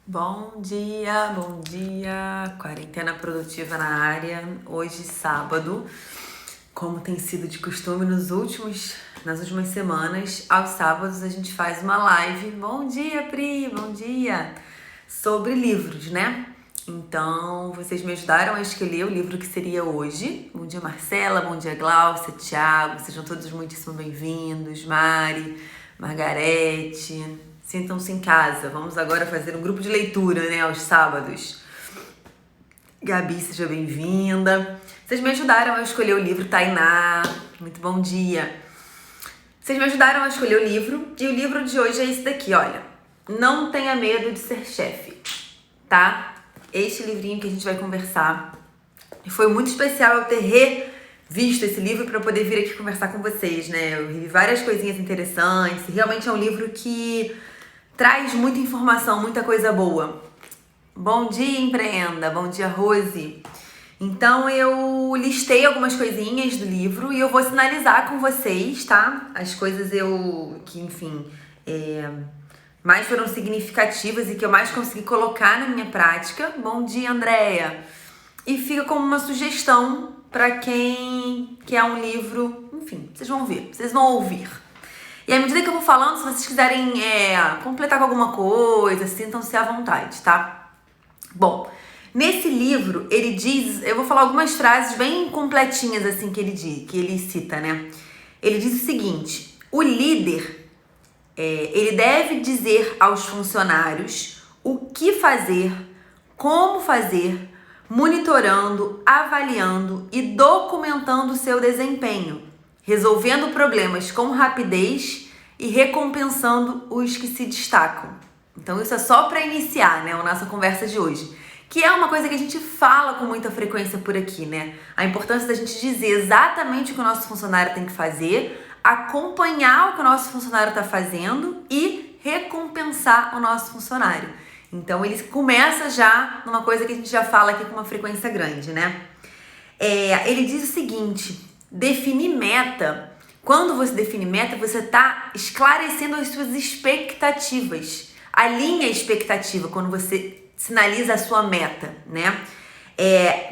Bom dia! Quarentena produtiva na área, hoje sábado, como tem sido de costume nas últimas semanas, aos sábados a gente faz uma live, bom dia Pri, bom dia, sobre livros, né? Então, vocês me ajudaram a escolher o livro que seria hoje. Bom dia Marcela, bom dia Glaucia, Thiago, sejam todos muitíssimo bem-vindos, Mari, Margarete. Sintam-se em casa. Vamos agora fazer um grupo de leitura, né, aos sábados. Gabi, seja bem-vinda. Vocês me ajudaram a escolher o livro, Tainá. Muito bom dia. Vocês me ajudaram a escolher o livro. E o livro de hoje é esse daqui, olha. Não tenha medo de ser chefe, tá? Este livrinho que a gente vai conversar. E foi muito especial eu ter revisto esse livro para poder vir aqui conversar com vocês, né? Eu vi várias coisinhas interessantes. Realmente é um livro que traz muita informação, muita coisa boa. Bom dia, Empreenda. Bom dia, Rose. Então, eu listei algumas coisinhas do livro e eu vou sinalizar com vocês, tá? As coisas mais foram significativas e que eu mais consegui colocar na minha prática. Bom dia, Andréia. E fica como uma sugestão para quem quer um livro, enfim, vocês vão ver, vocês vão ouvir. E à medida que eu vou falando, se vocês quiserem completar com alguma coisa, sintam-se à vontade, tá? Bom, nesse livro, ele diz... Eu vou falar algumas frases bem completinhas, assim, que ele cita, né? Ele diz o seguinte: o líder, ele deve dizer aos funcionários o que fazer, como fazer, monitorando, avaliando e documentando o seu desempenho, resolvendo problemas com rapidez e recompensando os que se destacam. Então isso é só para iniciar, né, a nossa conversa de hoje, que é uma coisa que a gente fala com muita frequência por aqui, né? A importância da gente dizer exatamente o que o nosso funcionário tem que fazer, acompanhar o que o nosso funcionário está fazendo e recompensar o nosso funcionário. Então ele começa já numa coisa que a gente já fala aqui com uma frequência grande, né? Ele diz o seguinte: definir meta. Quando você define meta, você está esclarecendo as suas expectativas. Alinha a expectativa quando você sinaliza a sua meta, né?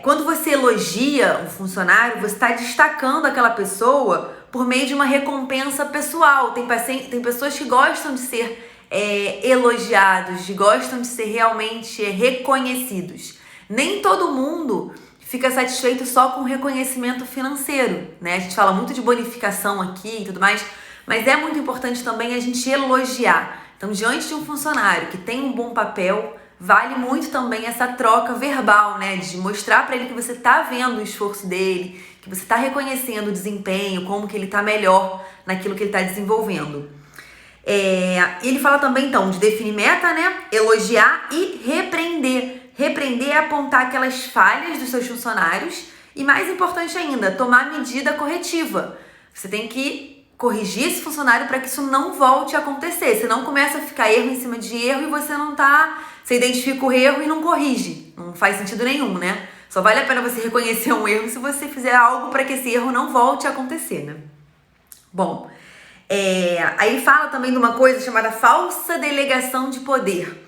Quando você elogia um funcionário, você está destacando aquela pessoa por meio de uma recompensa pessoal. Tem pessoas que gostam de ser elogiados, gostam de ser realmente reconhecidos. Nem todo mundo fica satisfeito só com reconhecimento financeiro, né? A gente fala muito de bonificação aqui e tudo mais, mas é muito importante também a gente elogiar. Então, diante de um funcionário que tem um bom papel, vale muito também essa troca verbal, né? De mostrar para ele que você está vendo o esforço dele, que você está reconhecendo o desempenho, como que ele está melhor naquilo que ele está desenvolvendo. Ele fala também, então, de definir meta, né? Elogiar e repreender. Repreender é apontar aquelas falhas dos seus funcionários e, mais importante ainda, tomar medida corretiva. Você tem que corrigir esse funcionário para que isso não volte a acontecer. Senão começa a ficar erro em cima de erro e você identifica o erro e não corrige. Não faz sentido nenhum, né? Só vale a pena você reconhecer um erro se você fizer algo para que esse erro não volte a acontecer, né? Bom, aí ele fala também de uma coisa chamada falsa delegação de poder,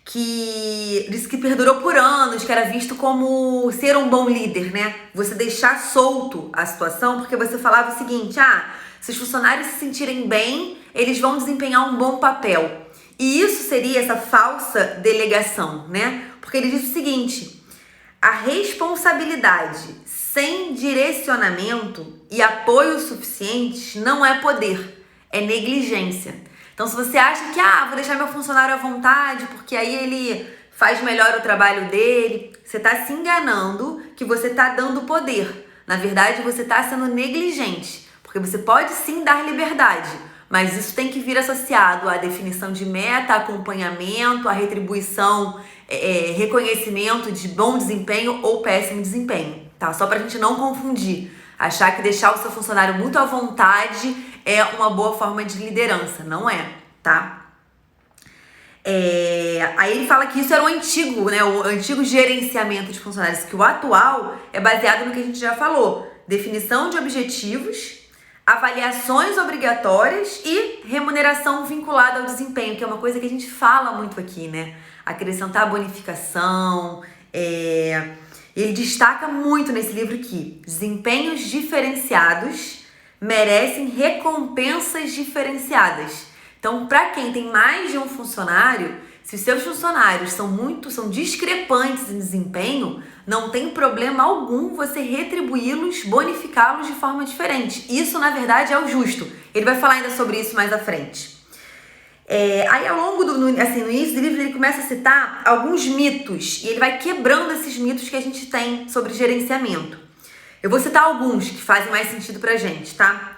que diz que perdurou por anos, que era visto como ser um bom líder, né? Você deixar solto a situação, porque você falava o seguinte: se os funcionários se sentirem bem, eles vão desempenhar um bom papel. E isso seria essa falsa delegação, né? Porque ele diz o seguinte: a responsabilidade sem direcionamento e apoio suficientes não é poder, é negligência. Então, se você acha que, vou deixar meu funcionário à vontade, porque aí ele faz melhor o trabalho dele, você está se enganando que você está dando poder. Na verdade, você está sendo negligente, porque você pode sim dar liberdade, mas isso tem que vir associado à definição de meta, acompanhamento, à retribuição, reconhecimento de bom desempenho ou péssimo desempenho, tá? Só pra gente não confundir, achar que deixar o seu funcionário muito à vontade é uma boa forma de liderança. Não é, tá? Aí ele fala que isso era o antigo, né? O antigo gerenciamento de funcionários, que o atual é baseado no que a gente já falou: definição de objetivos, avaliações obrigatórias e remuneração vinculada ao desempenho, que é uma coisa que a gente fala muito aqui, né? Acrescentar bonificação. Ele destaca muito nesse livro que desempenhos diferenciados merecem recompensas diferenciadas. Então, para quem tem mais de um funcionário, se os seus funcionários são discrepantes em desempenho, não tem problema algum você retribuí-los, bonificá-los de forma diferente. Isso, na verdade, é o justo. Ele vai falar ainda sobre isso mais à frente. Aí, ao longo no início do livro, ele começa a citar alguns mitos e ele vai quebrando esses mitos que a gente tem sobre gerenciamento. Eu vou citar alguns que fazem mais sentido pra gente, tá?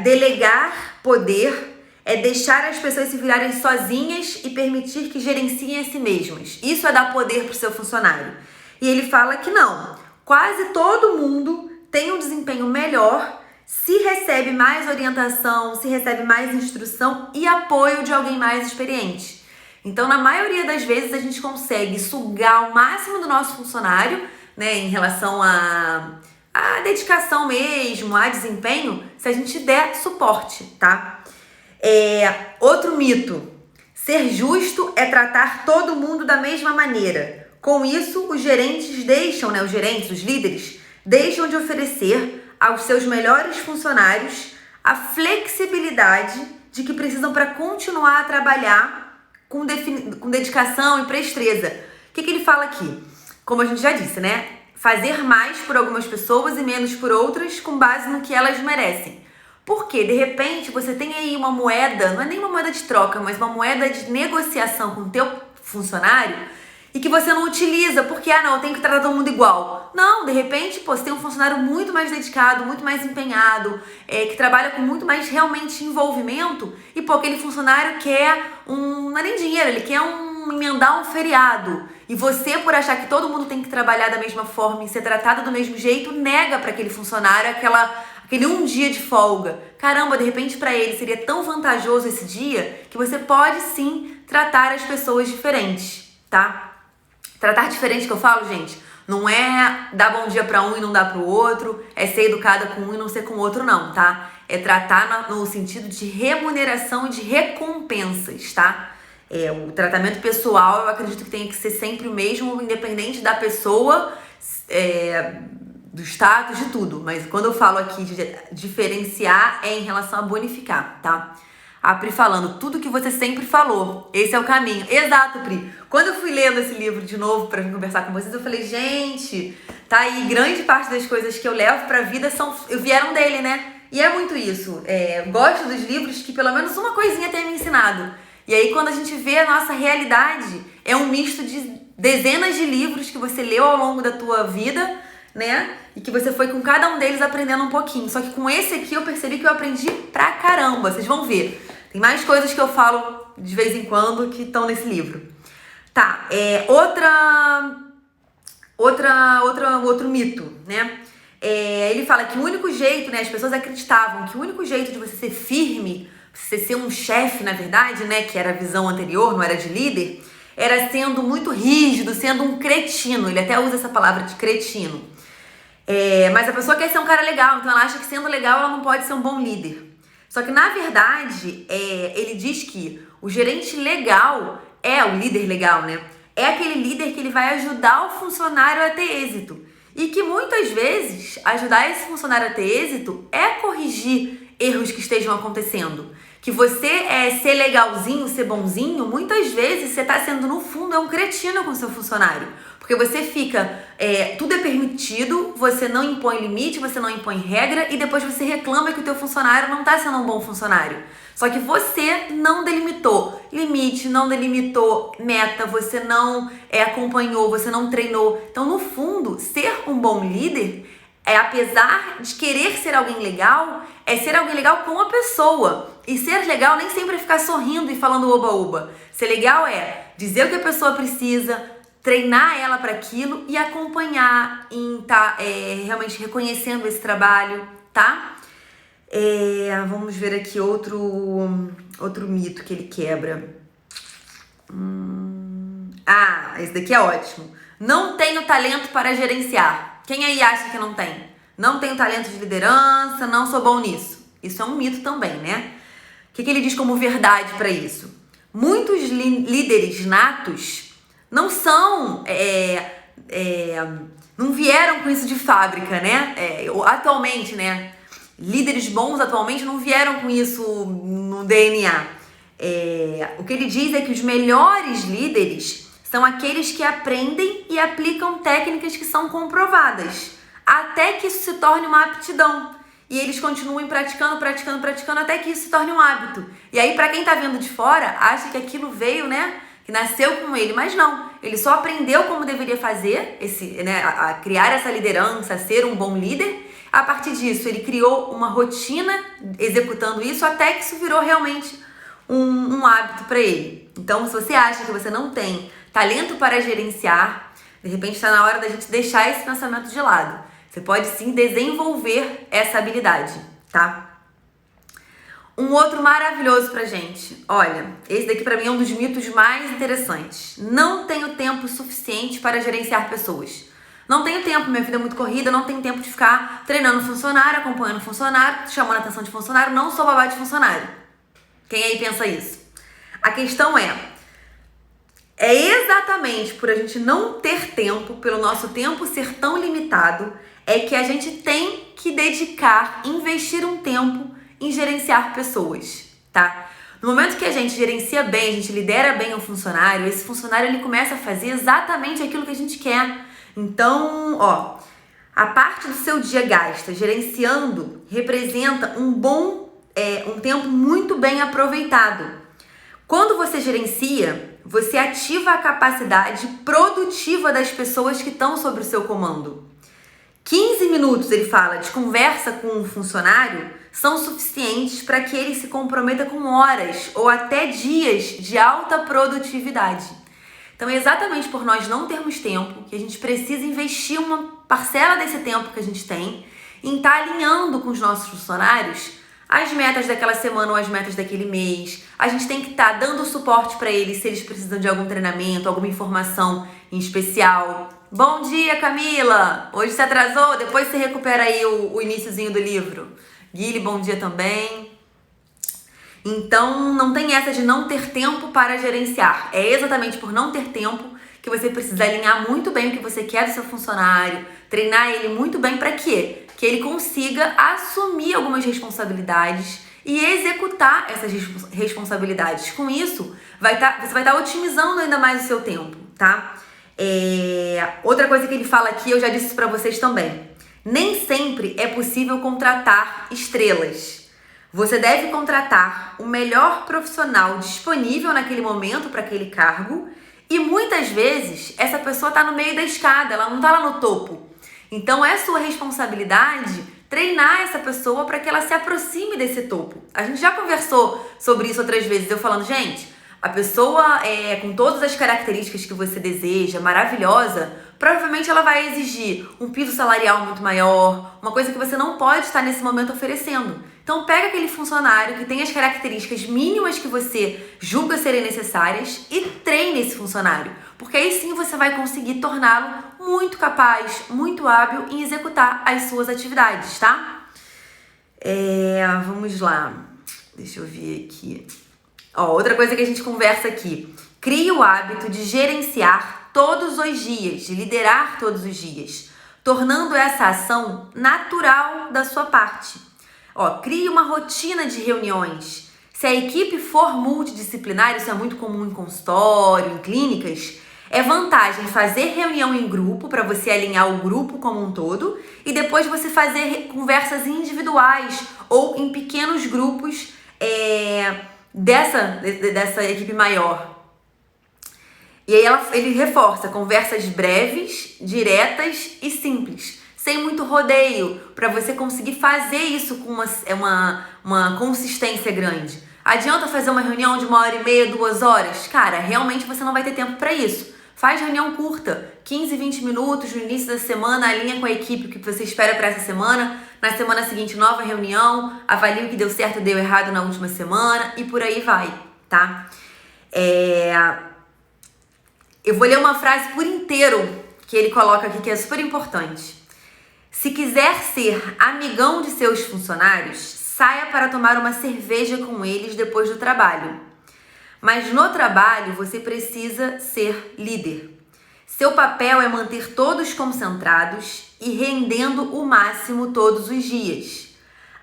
Delegar poder é deixar as pessoas se virarem sozinhas e permitir que gerenciem a si mesmas. Isso é dar poder pro seu funcionário. E ele fala que não. Quase todo mundo tem um desempenho melhor se recebe mais orientação, se recebe mais instrução e apoio de alguém mais experiente. Então, na maioria das vezes, a gente consegue sugar o máximo do nosso funcionário, né, em relação a dedicação mesmo, a desempenho, se a gente der suporte, tá? Outro mito. Ser justo é tratar todo mundo da mesma maneira. Com isso, os líderes, deixam de oferecer aos seus melhores funcionários a flexibilidade de que precisam para continuar a trabalhar com dedicação e presteza. O que ele fala aqui? Como a gente já disse, né? Fazer mais por algumas pessoas e menos por outras com base no que elas merecem. Porque, de repente, você tem aí uma moeda, não é nem uma moeda de troca, mas uma moeda de negociação com o teu funcionário e que você não utiliza porque, eu tenho que tratar todo mundo igual. Não, de repente, você tem um funcionário muito mais dedicado, muito mais empenhado, que trabalha com muito mais realmente envolvimento e, aquele funcionário quer não é nem dinheiro, ele quer emendar um feriado. E você, por achar que todo mundo tem que trabalhar da mesma forma e ser tratado do mesmo jeito, nega para aquele funcionário aquele um dia de folga. Caramba, de repente para ele seria tão vantajoso esse dia que você pode sim tratar as pessoas diferentes, tá? Tratar diferente que eu falo, gente, não é dar bom dia para um e não dar pro outro, é ser educada com um e não ser com o outro não, tá? É tratar no sentido de remuneração e de recompensas, tá? O tratamento pessoal eu acredito que tem que ser sempre o mesmo, independente da pessoa, do status, de tudo. Mas quando eu falo aqui de diferenciar é em relação a bonificar, tá? A Pri falando, tudo que você sempre falou, esse é o caminho. Exato, Pri. Quando eu fui lendo esse livro de novo pra vir conversar com vocês, eu falei, gente, tá aí, grande parte das coisas que eu levo pra vida vieram dele, né? E é muito isso. Gosto dos livros que pelo menos uma coisinha tenha me ensinado. E aí, quando a gente vê a nossa realidade, é um misto de dezenas de livros que você leu ao longo da tua vida, né? E que você foi com cada um deles aprendendo um pouquinho. Só que com esse aqui eu percebi que eu aprendi pra caramba. Vocês vão ver. Tem mais coisas que eu falo de vez em quando que estão nesse livro. Tá, outro mito, né? Ele fala que o único jeito, né? As pessoas acreditavam que o único jeito de você ser firme, você ser um chefe, na verdade, né? Que era a visão anterior, não era de líder, era sendo muito rígido, sendo um cretino. Ele até usa essa palavra de cretino. Mas a pessoa quer ser um cara legal, então ela acha que sendo legal ela não pode ser um bom líder. Só que, na verdade, ele diz que o gerente legal o líder legal, né? É aquele líder que ele vai ajudar o funcionário a ter êxito. E que, muitas vezes, ajudar esse funcionário a ter êxito é corrigir erros que estejam acontecendo. Que você ser legalzinho, ser bonzinho, muitas vezes você tá sendo, no fundo, um cretino com o seu funcionário. Porque você fica, tudo é permitido, você não impõe limite, você não impõe regra e depois você reclama que o teu funcionário não tá sendo um bom funcionário. Só que você não delimitou limite, não delimitou meta, você não acompanhou, você não treinou. Então, no fundo, ser um bom líder apesar de querer ser alguém legal, é ser alguém legal com a pessoa. E ser legal nem sempre é ficar sorrindo e falando oba-oba. Ser legal é dizer o que a pessoa precisa, treinar ela para aquilo e acompanhar em estar realmente reconhecendo esse trabalho, tá? Vamos ver aqui outro mito que ele quebra. Esse daqui é ótimo. Não tenho talento para gerenciar. Quem aí acha que não tem? Não tenho talento de liderança, não sou bom nisso. Isso é um mito também, né? O que ele diz como verdade para isso? Muitos líderes natos não são, não vieram com isso de fábrica, né? Atualmente, né? Líderes bons atualmente não vieram com isso no DNA. O que ele diz é que os melhores líderes são aqueles que aprendem e aplicam técnicas que são comprovadas, até que isso se torne uma aptidão. E eles continuem praticando até que isso se torne um hábito. E aí, para quem tá vendo de fora, acha que aquilo veio, né? Que nasceu com ele, mas não. Ele só aprendeu como deveria fazer, a criar essa liderança, a ser um bom líder. A partir disso, ele criou uma rotina executando isso até que isso virou realmente um hábito para ele. Então, se você acha que você não tem talento para gerenciar, de repente está na hora da gente deixar esse pensamento de lado. Você pode sim desenvolver essa habilidade, tá? Um outro maravilhoso pra gente. Olha, esse daqui pra mim é um dos mitos mais interessantes. Não tenho tempo suficiente para gerenciar pessoas. Não tenho tempo, minha vida é muito corrida, não tenho tempo de ficar treinando funcionário, acompanhando funcionário, chamando a atenção de funcionário, não sou babá de funcionário. Quem aí pensa isso? A questão é exatamente por a gente não ter tempo, pelo nosso tempo ser tão limitado, é que a gente tem que dedicar, investir um tempo em gerenciar pessoas, tá? No momento que a gente gerencia bem, a gente lidera bem o funcionário, esse funcionário ele começa a fazer exatamente aquilo que a gente quer. Então, a parte do seu dia gasta gerenciando representa um tempo muito bem aproveitado. Quando você gerencia, você ativa a capacidade produtiva das pessoas que estão sob o seu comando. 15 minutos, ele fala, de conversa com um funcionário são suficientes para que ele se comprometa com horas ou até dias de alta produtividade. Então é exatamente por nós não termos tempo que a gente precisa investir uma parcela desse tempo que a gente tem em estar alinhando com os nossos funcionários as metas daquela semana ou as metas daquele mês. A gente tem que estar dando suporte para eles se eles precisam de algum treinamento, alguma informação em especial. Bom dia, Camila! Hoje você atrasou? Depois você recupera aí o iniciozinho do livro. Guilherme, bom dia também. Então, não tem essa de não ter tempo para gerenciar. É exatamente por não ter tempo que você precisa alinhar muito bem o que você quer do seu funcionário, treinar ele muito bem para quê? Que ele consiga assumir algumas responsabilidades e executar essas responsabilidades. Com isso, você vai estar otimizando ainda mais o seu tempo, tá? Outra coisa que ele fala aqui, eu já disse para vocês também. Nem sempre é possível contratar estrelas. Você deve contratar o melhor profissional disponível naquele momento para aquele cargo e muitas vezes essa pessoa está no meio da escada, ela não está lá no topo. Então é sua responsabilidade treinar essa pessoa para que ela se aproxime desse topo. A gente já conversou sobre isso outras vezes, eu falando, gente, a pessoa com todas as características que você deseja, maravilhosa, provavelmente ela vai exigir um piso salarial muito maior, uma coisa que você não pode estar nesse momento oferecendo. Então pega aquele funcionário que tem as características mínimas que você julga serem necessárias e treine esse funcionário, porque aí sim você vai conseguir torná-lo muito capaz, muito hábil em executar as suas atividades, tá? Vamos lá, deixa eu ver aqui. Outra coisa que a gente conversa aqui. Crie o hábito de gerenciar todos os dias, de liderar todos os dias, tornando essa ação natural da sua parte. Crie uma rotina de reuniões. Se a equipe for multidisciplinar, isso é muito comum em consultório, em clínicas, é vantagem fazer reunião em grupo para você alinhar o grupo como um todo e depois você fazer conversas individuais ou em pequenos grupos dessa equipe maior. E aí ele reforça conversas breves, diretas e simples, sem muito rodeio, para você conseguir fazer isso com uma consistência grande. Adianta fazer uma reunião de 1h30, 2 horas? Cara, realmente você não vai ter tempo para isso. Faz reunião curta, 15, 20 minutos no início da semana, alinha com a equipe o que você espera para essa semana. Na semana seguinte, nova reunião, avalia o que deu certo e deu errado na última semana e por aí vai, tá? Eu vou ler uma frase por inteiro que ele coloca aqui que é super importante. Se quiser ser amigão de seus funcionários, saia para tomar uma cerveja com eles depois do trabalho. Mas no trabalho você precisa ser líder. Seu papel é manter todos concentrados e rendendo o máximo todos os dias.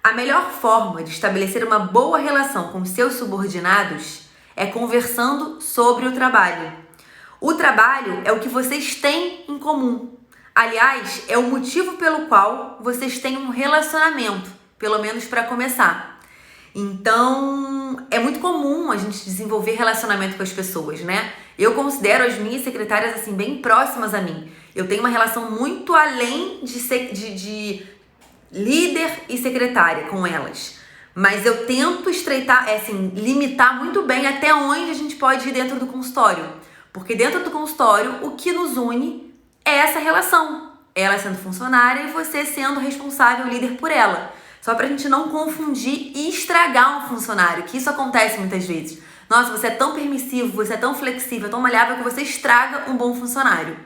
A melhor forma de estabelecer uma boa relação com seus subordinados é conversando sobre o trabalho. O trabalho é o que vocês têm em comum. Aliás, é o motivo pelo qual vocês têm um relacionamento, pelo menos para começar. Então, é muito comum a gente desenvolver relacionamento com as pessoas, né? Eu considero as minhas secretárias, assim, bem próximas a mim. Eu tenho uma relação muito além de líder e secretária com elas. Mas eu tento estreitar, limitar muito bem até onde a gente pode ir dentro do consultório. Porque dentro do consultório, o que nos une é essa relação. Ela sendo funcionária e você sendo responsável, líder por ela. Só pra gente não confundir e estragar um funcionário, que isso acontece muitas vezes. Nossa, você é tão permissivo, você é tão flexível, tão maleável que você estraga um bom funcionário.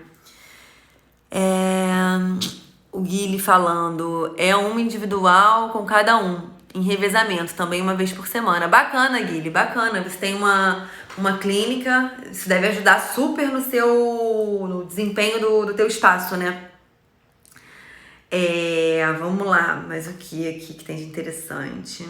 O Guilherme falando, é uma individual com cada um, em revezamento, também uma vez por semana. Bacana, Guilherme, bacana. Você tem uma clínica, isso deve ajudar super no desempenho do teu espaço, né? Vamos lá, mas o que aqui que tem de interessante?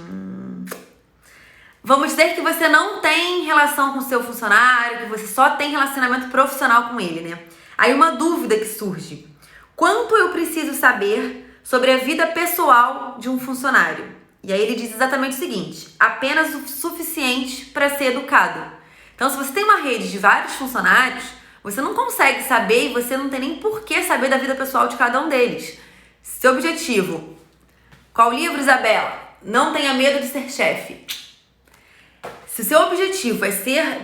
Vamos dizer que você não tem relação com o seu funcionário, que você só tem relacionamento profissional com ele, né? Aí uma dúvida que surge. Quanto eu preciso saber sobre a vida pessoal de um funcionário? E aí ele diz exatamente o seguinte, apenas o suficiente para ser educado. Então, se você tem uma rede de vários funcionários, você não consegue saber e você não tem nem por que saber da vida pessoal de cada um deles. Seu objetivo. Qual livro, Isabela? Não tenha medo de ser chefe. Se o seu objetivo é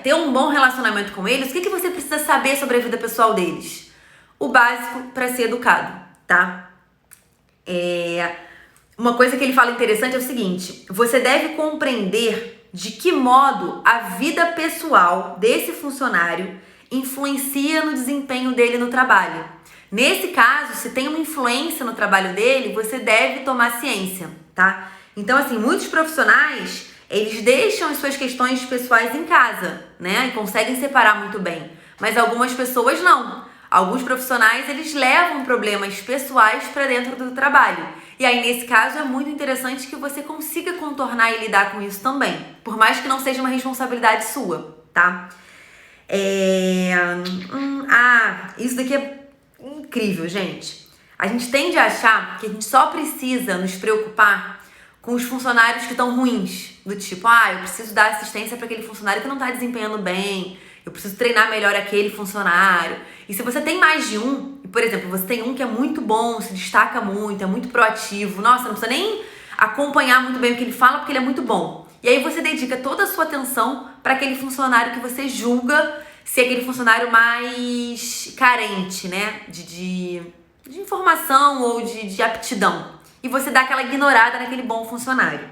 ter um bom relacionamento com eles, o que você precisa saber sobre a vida pessoal deles? O básico para ser educado, tá? Uma coisa que ele fala interessante é o seguinte, você deve compreender de que modo a vida pessoal desse funcionário influencia no desempenho dele no trabalho. Nesse caso, se tem uma influência no trabalho dele, você deve tomar ciência, tá? Então, assim, muitos profissionais, eles deixam as suas questões pessoais em casa, né? E conseguem separar muito bem. Mas algumas pessoas não. Alguns profissionais, eles levam problemas pessoais para dentro do trabalho. E aí, nesse caso, é muito interessante que você consiga contornar e lidar com isso também. Por mais que não seja uma responsabilidade sua, tá? Isso daqui é incrível, gente. A gente tende a achar que a gente só precisa nos preocupar com os funcionários que estão ruins. Do tipo, eu preciso dar assistência para aquele funcionário que não está desempenhando bem. Eu preciso treinar melhor aquele funcionário. E se você tem mais de um, por exemplo, você tem um que é muito bom, se destaca muito, é muito proativo. Nossa, não precisa nem acompanhar muito bem o que ele fala, porque ele é muito bom. E aí você dedica toda a sua atenção para aquele funcionário que você julga ser aquele funcionário mais carente, né? De informação ou de aptidão. E você dá aquela ignorada naquele bom funcionário.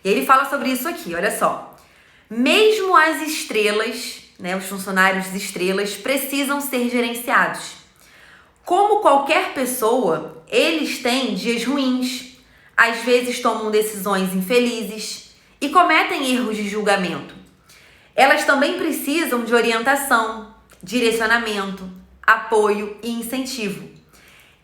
E aí ele fala sobre isso aqui, olha só. Mesmo as estrelas, né, os funcionários estrelas, precisam ser gerenciados. Como qualquer pessoa, eles têm dias ruins, às vezes tomam decisões infelizes e cometem erros de julgamento. Elas também precisam de orientação, direcionamento, apoio e incentivo.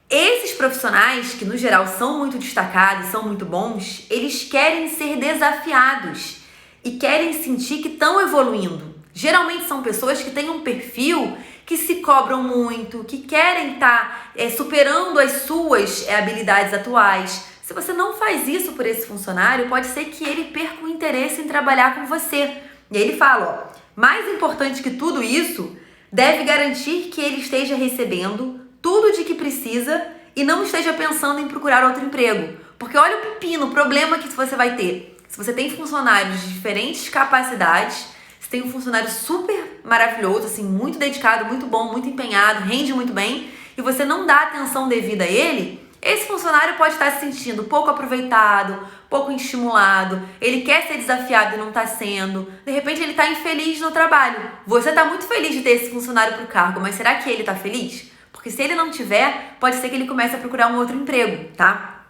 Esses profissionais, que no geral são muito destacados, são muito bons, eles querem ser desafiados e querem sentir que estão evoluindo. Geralmente são pessoas que têm um perfil que se cobram muito, que querem estar superando as suas habilidades atuais. Se você não faz isso por esse funcionário, pode ser que ele perca o interesse em trabalhar com você. E aí ele fala, mais importante que tudo isso, deve garantir que ele esteja recebendo tudo de que precisa e não esteja pensando em procurar outro emprego. Porque olha o pepino, o problema que você vai ter. Se você tem funcionários de diferentes capacidades, você tem um funcionário super maravilhoso, assim, muito dedicado, muito bom, muito empenhado, rende muito bem, e você não dá atenção devida a ele, esse funcionário pode estar se sentindo pouco aproveitado, pouco estimulado, ele quer ser desafiado e não está sendo, de repente ele está infeliz no trabalho. Você está muito feliz de ter esse funcionário para o cargo, mas será que ele está feliz? Porque se ele não tiver, pode ser que ele comece a procurar um outro emprego, tá?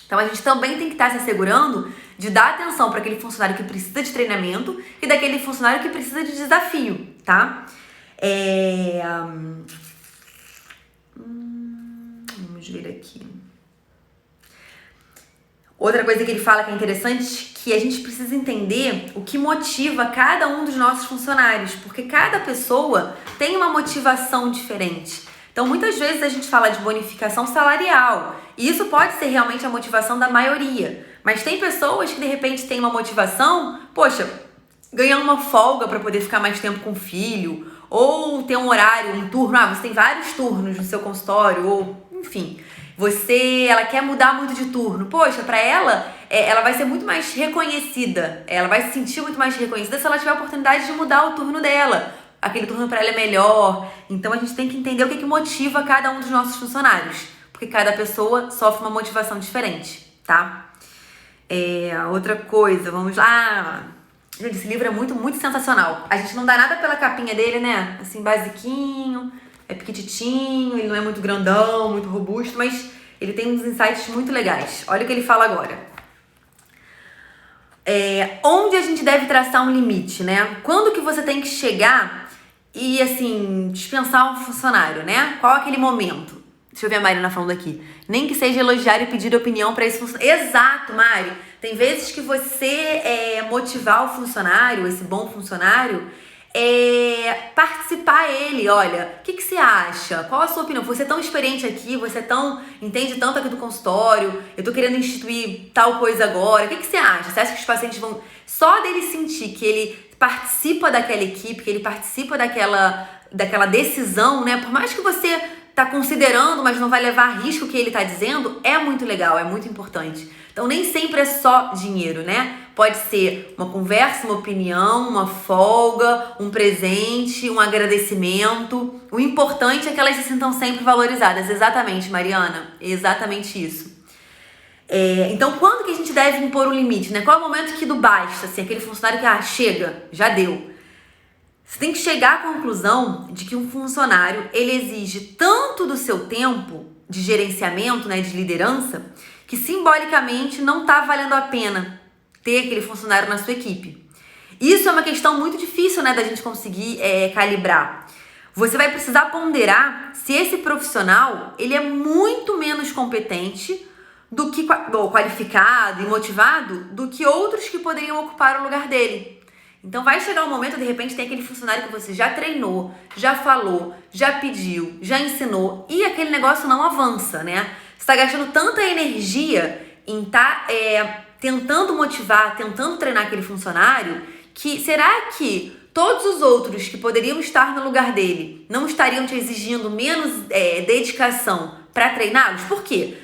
Então a gente também tem que estar se assegurando de dar atenção para aquele funcionário que precisa de treinamento e daquele funcionário que precisa de desafio, tá? Vamos ver aqui. Outra coisa que ele fala que é interessante, que a gente precisa entender o que motiva cada um dos nossos funcionários, porque cada pessoa tem uma motivação diferente. Então, muitas vezes a gente fala de bonificação salarial, e isso pode ser realmente a motivação da maioria, mas tem pessoas que de repente têm uma motivação, poxa, ganhar uma folga para poder ficar mais tempo com o filho, ou ter um horário, um turno, você tem vários turnos no seu consultório, ou enfim, ela quer mudar muito de turno. Poxa, pra ela, ela vai ser muito mais reconhecida, ela vai se sentir muito mais reconhecida se ela tiver a oportunidade de mudar o turno dela. Aquele turno pra ela é melhor. Então a gente tem que entender o que motiva cada um dos nossos funcionários, porque cada pessoa sofre uma motivação diferente, tá? Outra coisa, vamos lá. Gente, esse livro é muito, muito sensacional. A gente não dá nada pela capinha dele, né? Assim, basiquinho, é pequititinho, ele não é muito grandão, muito robusto, mas ele tem uns insights muito legais. Olha o que ele fala agora. Onde a gente deve traçar um limite, né? Quando que você tem que chegar e, assim, dispensar um funcionário, né? Qual é aquele momento? Deixa eu ver a Marina falando aqui. Nem que seja elogiar e pedir opinião para esse funcionário. Exato, Mari. Tem vezes que você motivar o funcionário, esse bom funcionário, participar ele. Olha, o que você acha? Qual a sua opinião? Você é tão experiente aqui, entende tanto aqui do consultório, eu tô querendo instituir tal coisa agora. O que você acha? Você acha que os pacientes vão... Só dele sentir que ele participa daquela equipe, que ele participa daquela decisão, né? Por mais que você tá considerando, mas não vai levar a risco o que ele tá dizendo, é muito legal, é muito importante. Então nem sempre é só dinheiro, né? Pode ser uma conversa, uma opinião, uma folga, um presente, um agradecimento. O importante é que elas se sintam sempre valorizadas. Exatamente, Mariana. Exatamente isso. Então, quando que a gente deve impor um limite, né? Qual é o momento que do basta, assim, aquele funcionário que, chega, já deu. Você tem que chegar à conclusão de que um funcionário, ele exige tanto do seu tempo de gerenciamento, né, de liderança, que simbolicamente não tá valendo a pena ter aquele funcionário na sua equipe. Isso é uma questão muito difícil, né, da gente conseguir calibrar. Você vai precisar ponderar se esse profissional, ele é muito menos competente do que qualificado e motivado do que outros que poderiam ocupar o lugar dele. Então vai chegar um momento, de repente, tem aquele funcionário que você já treinou, já falou, já pediu, já ensinou e aquele negócio não avança, né? Você tá gastando tanta energia em estar tentando motivar, tentando treinar aquele funcionário, que será que todos os outros que poderiam estar no lugar dele não estariam te exigindo menos dedicação para treiná-los? Por quê?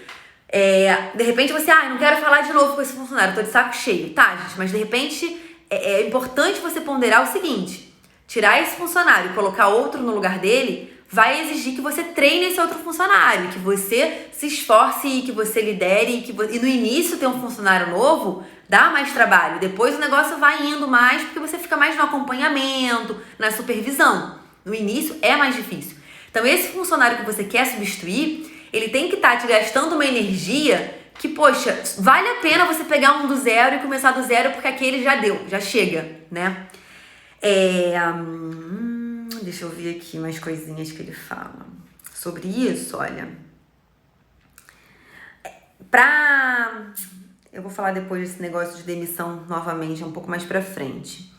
De repente você, não quero falar de novo com esse funcionário, tô de saco cheio. Tá, gente, mas de repente é importante você ponderar o seguinte: tirar esse funcionário e colocar outro no lugar dele vai exigir que você treine esse outro funcionário, que você se esforce e que você lidere e no início ter um funcionário novo dá mais trabalho, depois o negócio vai indo mais porque você fica mais no acompanhamento, na supervisão. No início é mais difícil. Então esse funcionário que você quer substituir, ele tem que estar te gastando uma energia que, poxa, vale a pena você pegar um do zero e começar do zero porque aquele já deu, já chega, né? Deixa eu ver aqui mais coisinhas que ele fala sobre isso, olha. Eu vou falar depois desse negócio de demissão novamente, um pouco mais pra frente.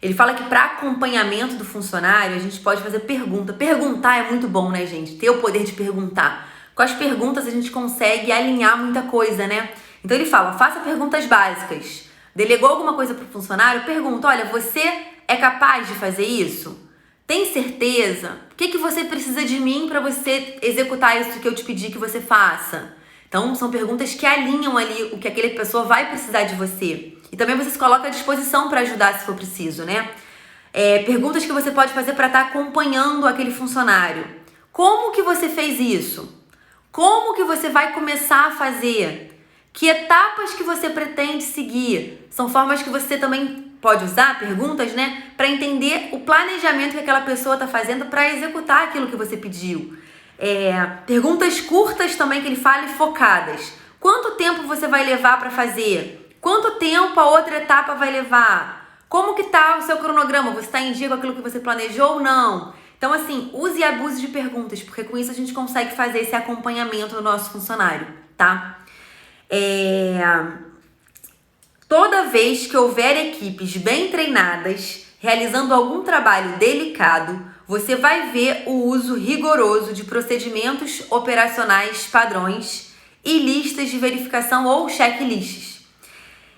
Ele fala que para acompanhamento do funcionário, a gente pode fazer pergunta. Perguntar é muito bom, né, gente? Ter o poder de perguntar. Com as perguntas a gente consegue alinhar muita coisa, né? Então ele fala, faça perguntas básicas. Delegou alguma coisa pro funcionário? Pergunta, olha, você é capaz de fazer isso? Tem certeza? O que você precisa de mim para você executar isso que eu te pedi que você faça? Então, são perguntas que alinham ali o que aquela pessoa vai precisar de você. E também você se coloca à disposição para ajudar se for preciso, né? Perguntas que você pode fazer para estar acompanhando aquele funcionário. Como que você fez isso? Como que você vai começar a fazer? Que etapas que você pretende seguir? São formas que você também pode usar, perguntas, né? Para entender o planejamento que aquela pessoa está fazendo para executar aquilo que você pediu. Perguntas curtas também que ele fala e focadas. Quanto tempo você vai levar para fazer? Quanto tempo a outra etapa vai levar? Como que tá o seu cronograma? Você está em dia com aquilo que você planejou ou não? Então, assim, use e abuse de perguntas, porque com isso a gente consegue fazer esse acompanhamento do nosso funcionário, tá? Toda vez que houver equipes bem treinadas, realizando algum trabalho delicado, você vai ver o uso rigoroso de procedimentos operacionais padrões e listas de verificação ou checklists.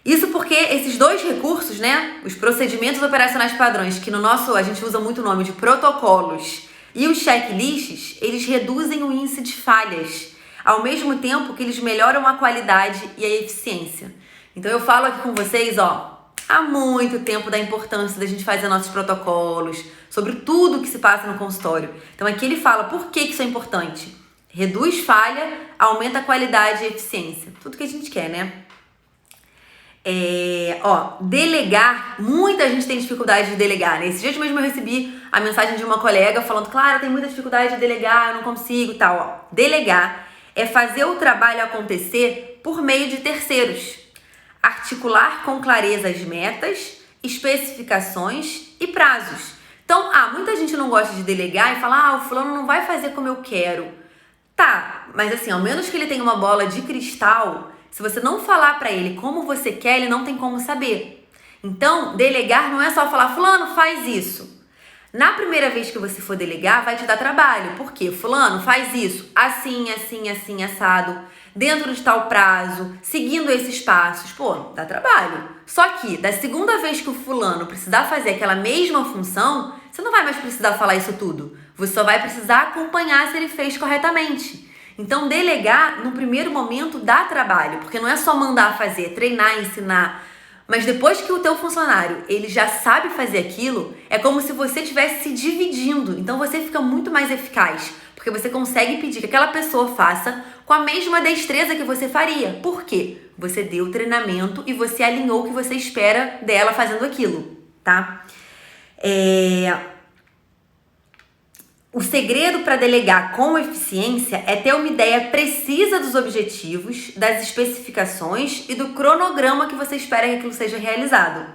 Isso porque esses dois recursos, né, os procedimentos operacionais padrões, que no nosso a gente usa muito o nome de protocolos, e os checklists, eles reduzem o índice de falhas, ao mesmo tempo que eles melhoram a qualidade e a eficiência. Então eu falo aqui com vocês, há muito tempo da importância da gente fazer nossos protocolos, sobre tudo que se passa no consultório. Então aqui ele fala por que isso é importante. Reduz falha, aumenta a qualidade e a eficiência. Tudo que a gente quer, né? Delegar, muita gente tem dificuldade de delegar, né? Esses dias mesmo eu recebi a mensagem de uma colega falando, Clara, tem muita dificuldade de delegar, eu não consigo e tal. Delegar é fazer o trabalho acontecer por meio de terceiros. Articular com clareza as metas, especificações e prazos. Então, muita gente não gosta de delegar e fala, o fulano não vai fazer como eu quero. Tá, mas assim, ao menos que ele tenha uma bola de cristal, se você não falar pra ele como você quer, ele não tem como saber. Então, delegar não é só falar, fulano, faz isso. Na primeira vez que você for delegar, vai te dar trabalho. Por quê? Fulano, faz isso assim, assim, assim, assado, dentro de tal prazo, seguindo esses passos. Pô, dá trabalho. Só que, da segunda vez que o fulano precisar fazer aquela mesma função, você não vai mais precisar falar isso tudo. Você só vai precisar acompanhar se ele fez corretamente. Então, delegar, no primeiro momento, dá trabalho, porque não é só mandar fazer, treinar, ensinar. Mas depois que o teu funcionário, ele já sabe fazer aquilo, é como se você estivesse se dividindo. Então, você fica muito mais eficaz, porque você consegue pedir que aquela pessoa faça com a mesma destreza que você faria. Por quê? Você deu o treinamento e você alinhou o que você espera dela fazendo aquilo, tá? O segredo para delegar com eficiência é ter uma ideia precisa dos objetivos, das especificações e do cronograma que você espera que aquilo seja realizado.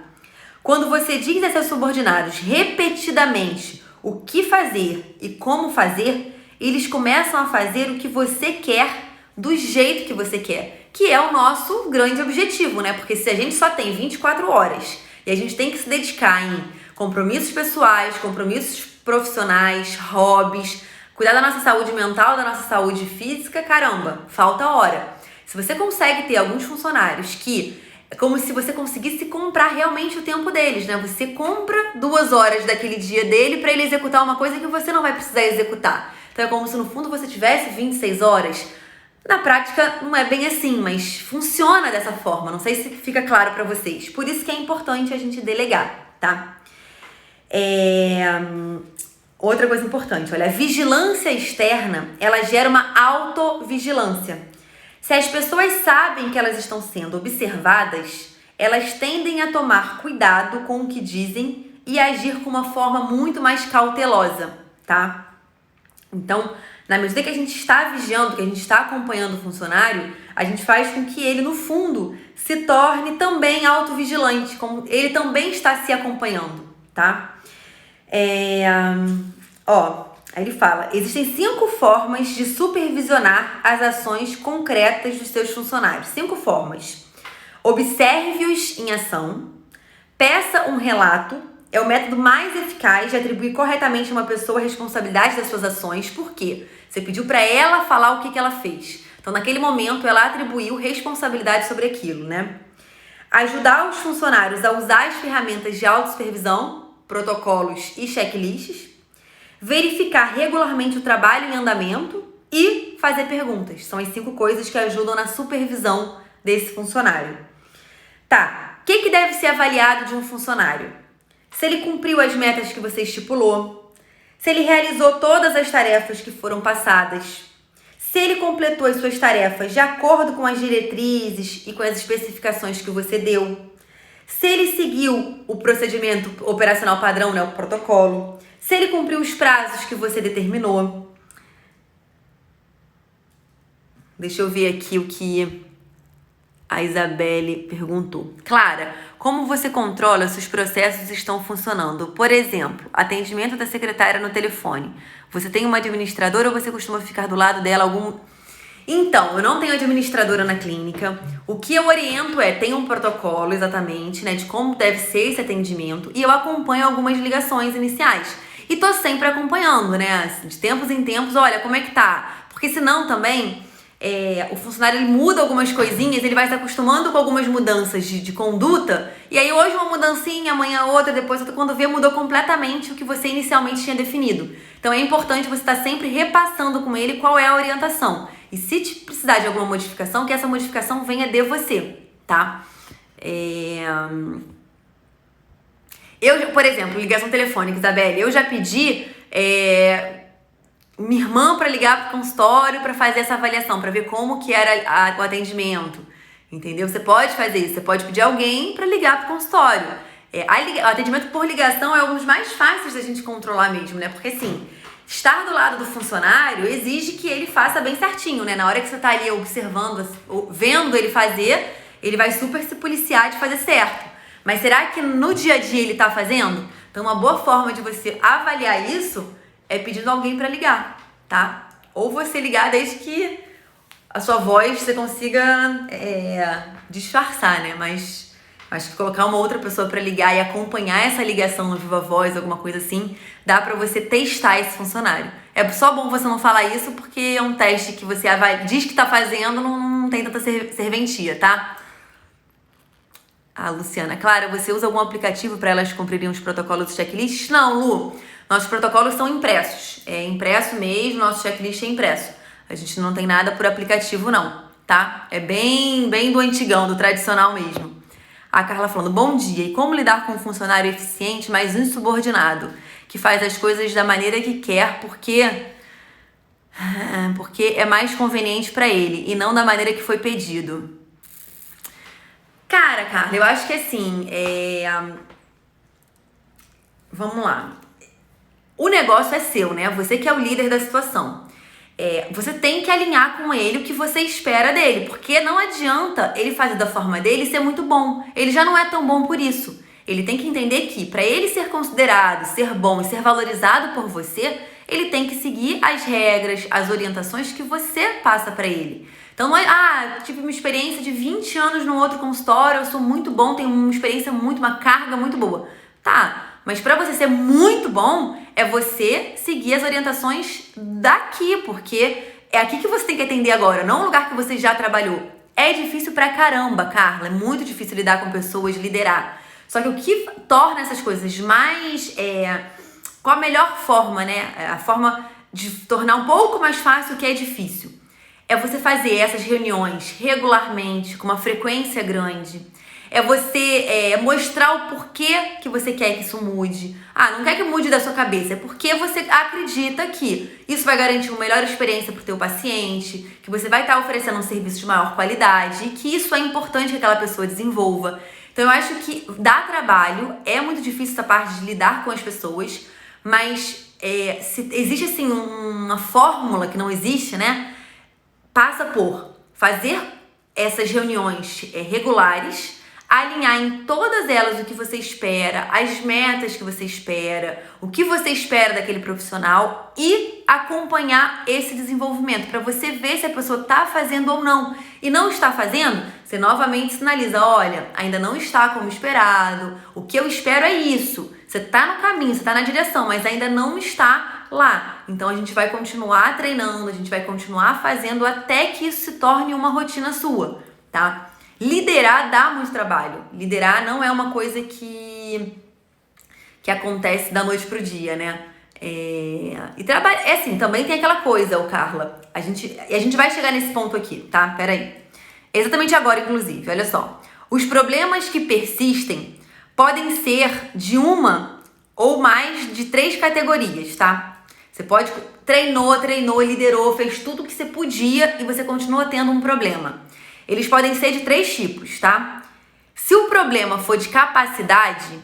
Quando você diz a seus subordinados repetidamente o que fazer e como fazer, eles começam a fazer o que você quer do jeito que você quer, que é o nosso grande objetivo, né? Porque se a gente só tem 24 horas e a gente tem que se dedicar em compromissos pessoais, compromissos profissionais, hobbies, cuidar da nossa saúde mental, da nossa saúde física, caramba, falta hora. Se você consegue ter alguns funcionários que é como se você conseguisse comprar realmente o tempo deles, né? Você compra 2 horas daquele dia dele para ele executar uma coisa que você não vai precisar executar. Então é como se no fundo você tivesse 26 horas. Na prática não é bem assim, mas funciona dessa forma. Não sei se fica claro para vocês. Por isso que é importante a gente delegar, tá? Outra coisa importante, olha, a vigilância externa, ela gera uma autovigilância. Se as pessoas sabem que elas estão sendo observadas, elas tendem a tomar cuidado com o que dizem e agir com uma forma muito mais cautelosa, tá? Então, na medida que a gente está vigiando, que a gente está acompanhando o funcionário, a gente faz com que ele, no fundo, se torne também autovigilante, como ele também está se acompanhando, tá? Aí ele fala, existem 5 formas de supervisionar as ações concretas dos seus funcionários. 5 formas. Observe-os em ação. Peça um relato. É o método mais eficaz de atribuir corretamente a uma pessoa a responsabilidade das suas ações. Por quê? Você pediu para ela falar o que ela fez. Então, naquele momento, ela atribuiu responsabilidade sobre aquilo, né? Ajudar os funcionários a usar as ferramentas de autossupervisão, protocolos e checklists, verificar regularmente o trabalho em andamento e fazer perguntas. São as 5 coisas que ajudam na supervisão desse funcionário. Tá, o que deve ser avaliado de um funcionário? Se ele cumpriu as metas que você estipulou, se ele realizou todas as tarefas que foram passadas, se ele completou as suas tarefas de acordo com as diretrizes e com as especificações que você deu, se ele seguiu o procedimento operacional padrão, né, o protocolo, se ele cumpriu os prazos que você determinou. Deixa eu ver aqui o que a Isabelle perguntou. Clara, como você controla se os processos estão funcionando? Por exemplo, atendimento da secretária no telefone. Você tem uma administradora ou você costuma ficar do lado dela algum... Então, eu não tenho administradora na clínica. O que eu oriento tem um protocolo exatamente, né, de como deve ser esse atendimento, e eu acompanho algumas ligações iniciais. E tô sempre acompanhando, né, de tempos em tempos, olha, como é que tá? Porque senão também, o funcionário ele muda algumas coisinhas, ele vai se acostumando com algumas mudanças de conduta, e aí hoje uma mudancinha, amanhã outra, depois outra, quando vê, mudou completamente o que você inicialmente tinha definido. Então é importante você estar sempre repassando com ele qual é a orientação. E se precisar de alguma modificação, que essa modificação venha de você, tá? Eu, por exemplo, ligação telefônica, Isabelle, eu já pedi minha irmã para ligar pro consultório para fazer essa avaliação, para ver como que era o atendimento, entendeu? Você pode fazer isso, você pode pedir alguém para ligar pro consultório. O atendimento por ligação é um dos mais fáceis da gente controlar mesmo, né? Porque assim, estar do lado do funcionário exige que ele faça bem certinho, né? Na hora que você tá ali observando, vendo ele fazer, ele vai super se policiar de fazer certo. Mas será que no dia a dia ele tá fazendo? Então uma boa forma de você avaliar isso é pedindo alguém para ligar, tá? Ou você ligar desde que a sua voz você consiga disfarçar, né? Mas acho que colocar uma outra pessoa para ligar e acompanhar essa ligação no Viva Voz, alguma coisa assim, dá para você testar esse funcionário. É só bom você não falar isso porque é um teste que você diz que tá fazendo, não tem tanta serventia, tá? A Luciana, Clara, você usa algum aplicativo para elas cumprirem os protocolos dos checklists? Não, Lu, nossos protocolos são impressos. É impresso mesmo, nosso checklist é impresso. A gente não tem nada por aplicativo não, tá? É bem do antigão, do tradicional mesmo. A Carla falando, bom dia, e como lidar com um funcionário eficiente, mas insubordinado, que faz as coisas da maneira que quer, porque é mais conveniente para ele, e não da maneira que foi pedido. Cara, Carla, eu acho que assim, vamos lá. O negócio é seu, né? Você que é o líder da situação. Você tem que alinhar com ele o que você espera dele, porque não adianta ele fazer da forma dele e ser muito bom. Ele já não é tão bom por isso. Ele tem que entender que para ele ser considerado, ser bom e ser valorizado por você, ele tem que seguir as regras, as orientações que você passa para ele. Então não é, tive uma experiência de 20 anos no outro consultório, eu sou muito bom, tenho uma experiência uma carga muito boa. Tá, mas para você ser muito bom, é você seguir as orientações daqui, porque é aqui que você tem que atender agora, não um lugar que você já trabalhou. É difícil pra caramba, Carla, é muito difícil lidar com pessoas, liderar. Só que o que torna essas coisas mais... qual a melhor forma, né? A forma de tornar um pouco mais fácil o que é difícil. É você fazer essas reuniões regularmente, com uma frequência grande. É você mostrar o porquê que você quer que isso mude. Não quer que mude da sua cabeça, é porque você acredita que isso vai garantir uma melhor experiência para o teu paciente, que você vai estar oferecendo um serviço de maior qualidade e que isso é importante que aquela pessoa desenvolva. Então eu acho que dá trabalho, é muito difícil essa parte de lidar com as pessoas, mas se existe assim uma fórmula que não existe, né? Passa por fazer essas reuniões regulares, alinhar em todas elas o que você espera, as metas que você espera, o que você espera daquele profissional e acompanhar esse desenvolvimento para você ver se a pessoa está fazendo ou não. E não está fazendo, você novamente sinaliza, olha, ainda não está como esperado, o que eu espero é isso. Você está no caminho, você está na direção, mas ainda não está lá. Então a gente vai continuar treinando, a gente vai continuar fazendo até que isso se torne uma rotina sua, tá? Liderar dá muito trabalho. Liderar não é uma coisa que acontece da noite pro dia, né? E trabalho, assim, também tem aquela coisa, Carla. A gente vai chegar nesse ponto aqui, tá? Peraí. Exatamente agora, inclusive, olha só. Os problemas que persistem podem ser de uma ou mais de 3 categorias, tá? Você pode... Treinou, liderou, fez tudo o que você podia e você continua tendo um problema. Eles podem ser de 3 tipos, tá? Se o problema for de capacidade,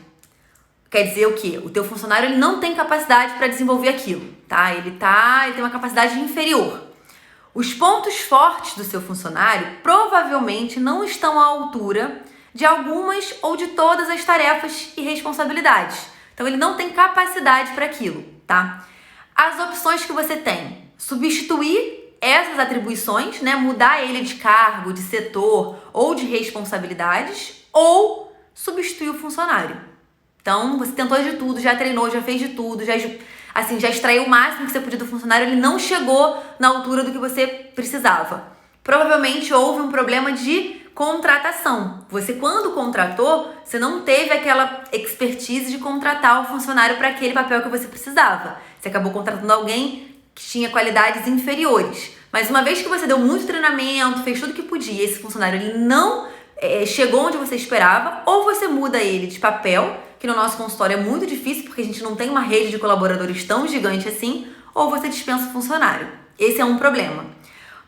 quer dizer o quê? O teu funcionário ele não tem capacidade para desenvolver aquilo, tá? Ele tem uma capacidade inferior. Os pontos fortes do seu funcionário provavelmente não estão à altura de algumas ou de todas as tarefas e responsabilidades. Então, ele não tem capacidade para aquilo, tá? As opções que você tem: substituir essas atribuições, né? Mudar ele de cargo, de setor ou de responsabilidades, ou substituir o funcionário. Então, você tentou de tudo, já treinou, já fez de tudo, já extraiu o máximo que você podia do funcionário, ele não chegou na altura do que você precisava. Provavelmente houve um problema de contratação. Você, quando contratou, você não teve aquela expertise de contratar o funcionário para aquele papel que você precisava. Você acabou contratando alguém que tinha qualidades inferiores. Mas uma vez que você deu muito treinamento, fez tudo o que podia, esse funcionário ele não chegou onde você esperava, ou você muda ele de papel, que no nosso consultório é muito difícil, porque a gente não tem uma rede de colaboradores tão gigante assim, ou você dispensa o funcionário. Esse é um problema.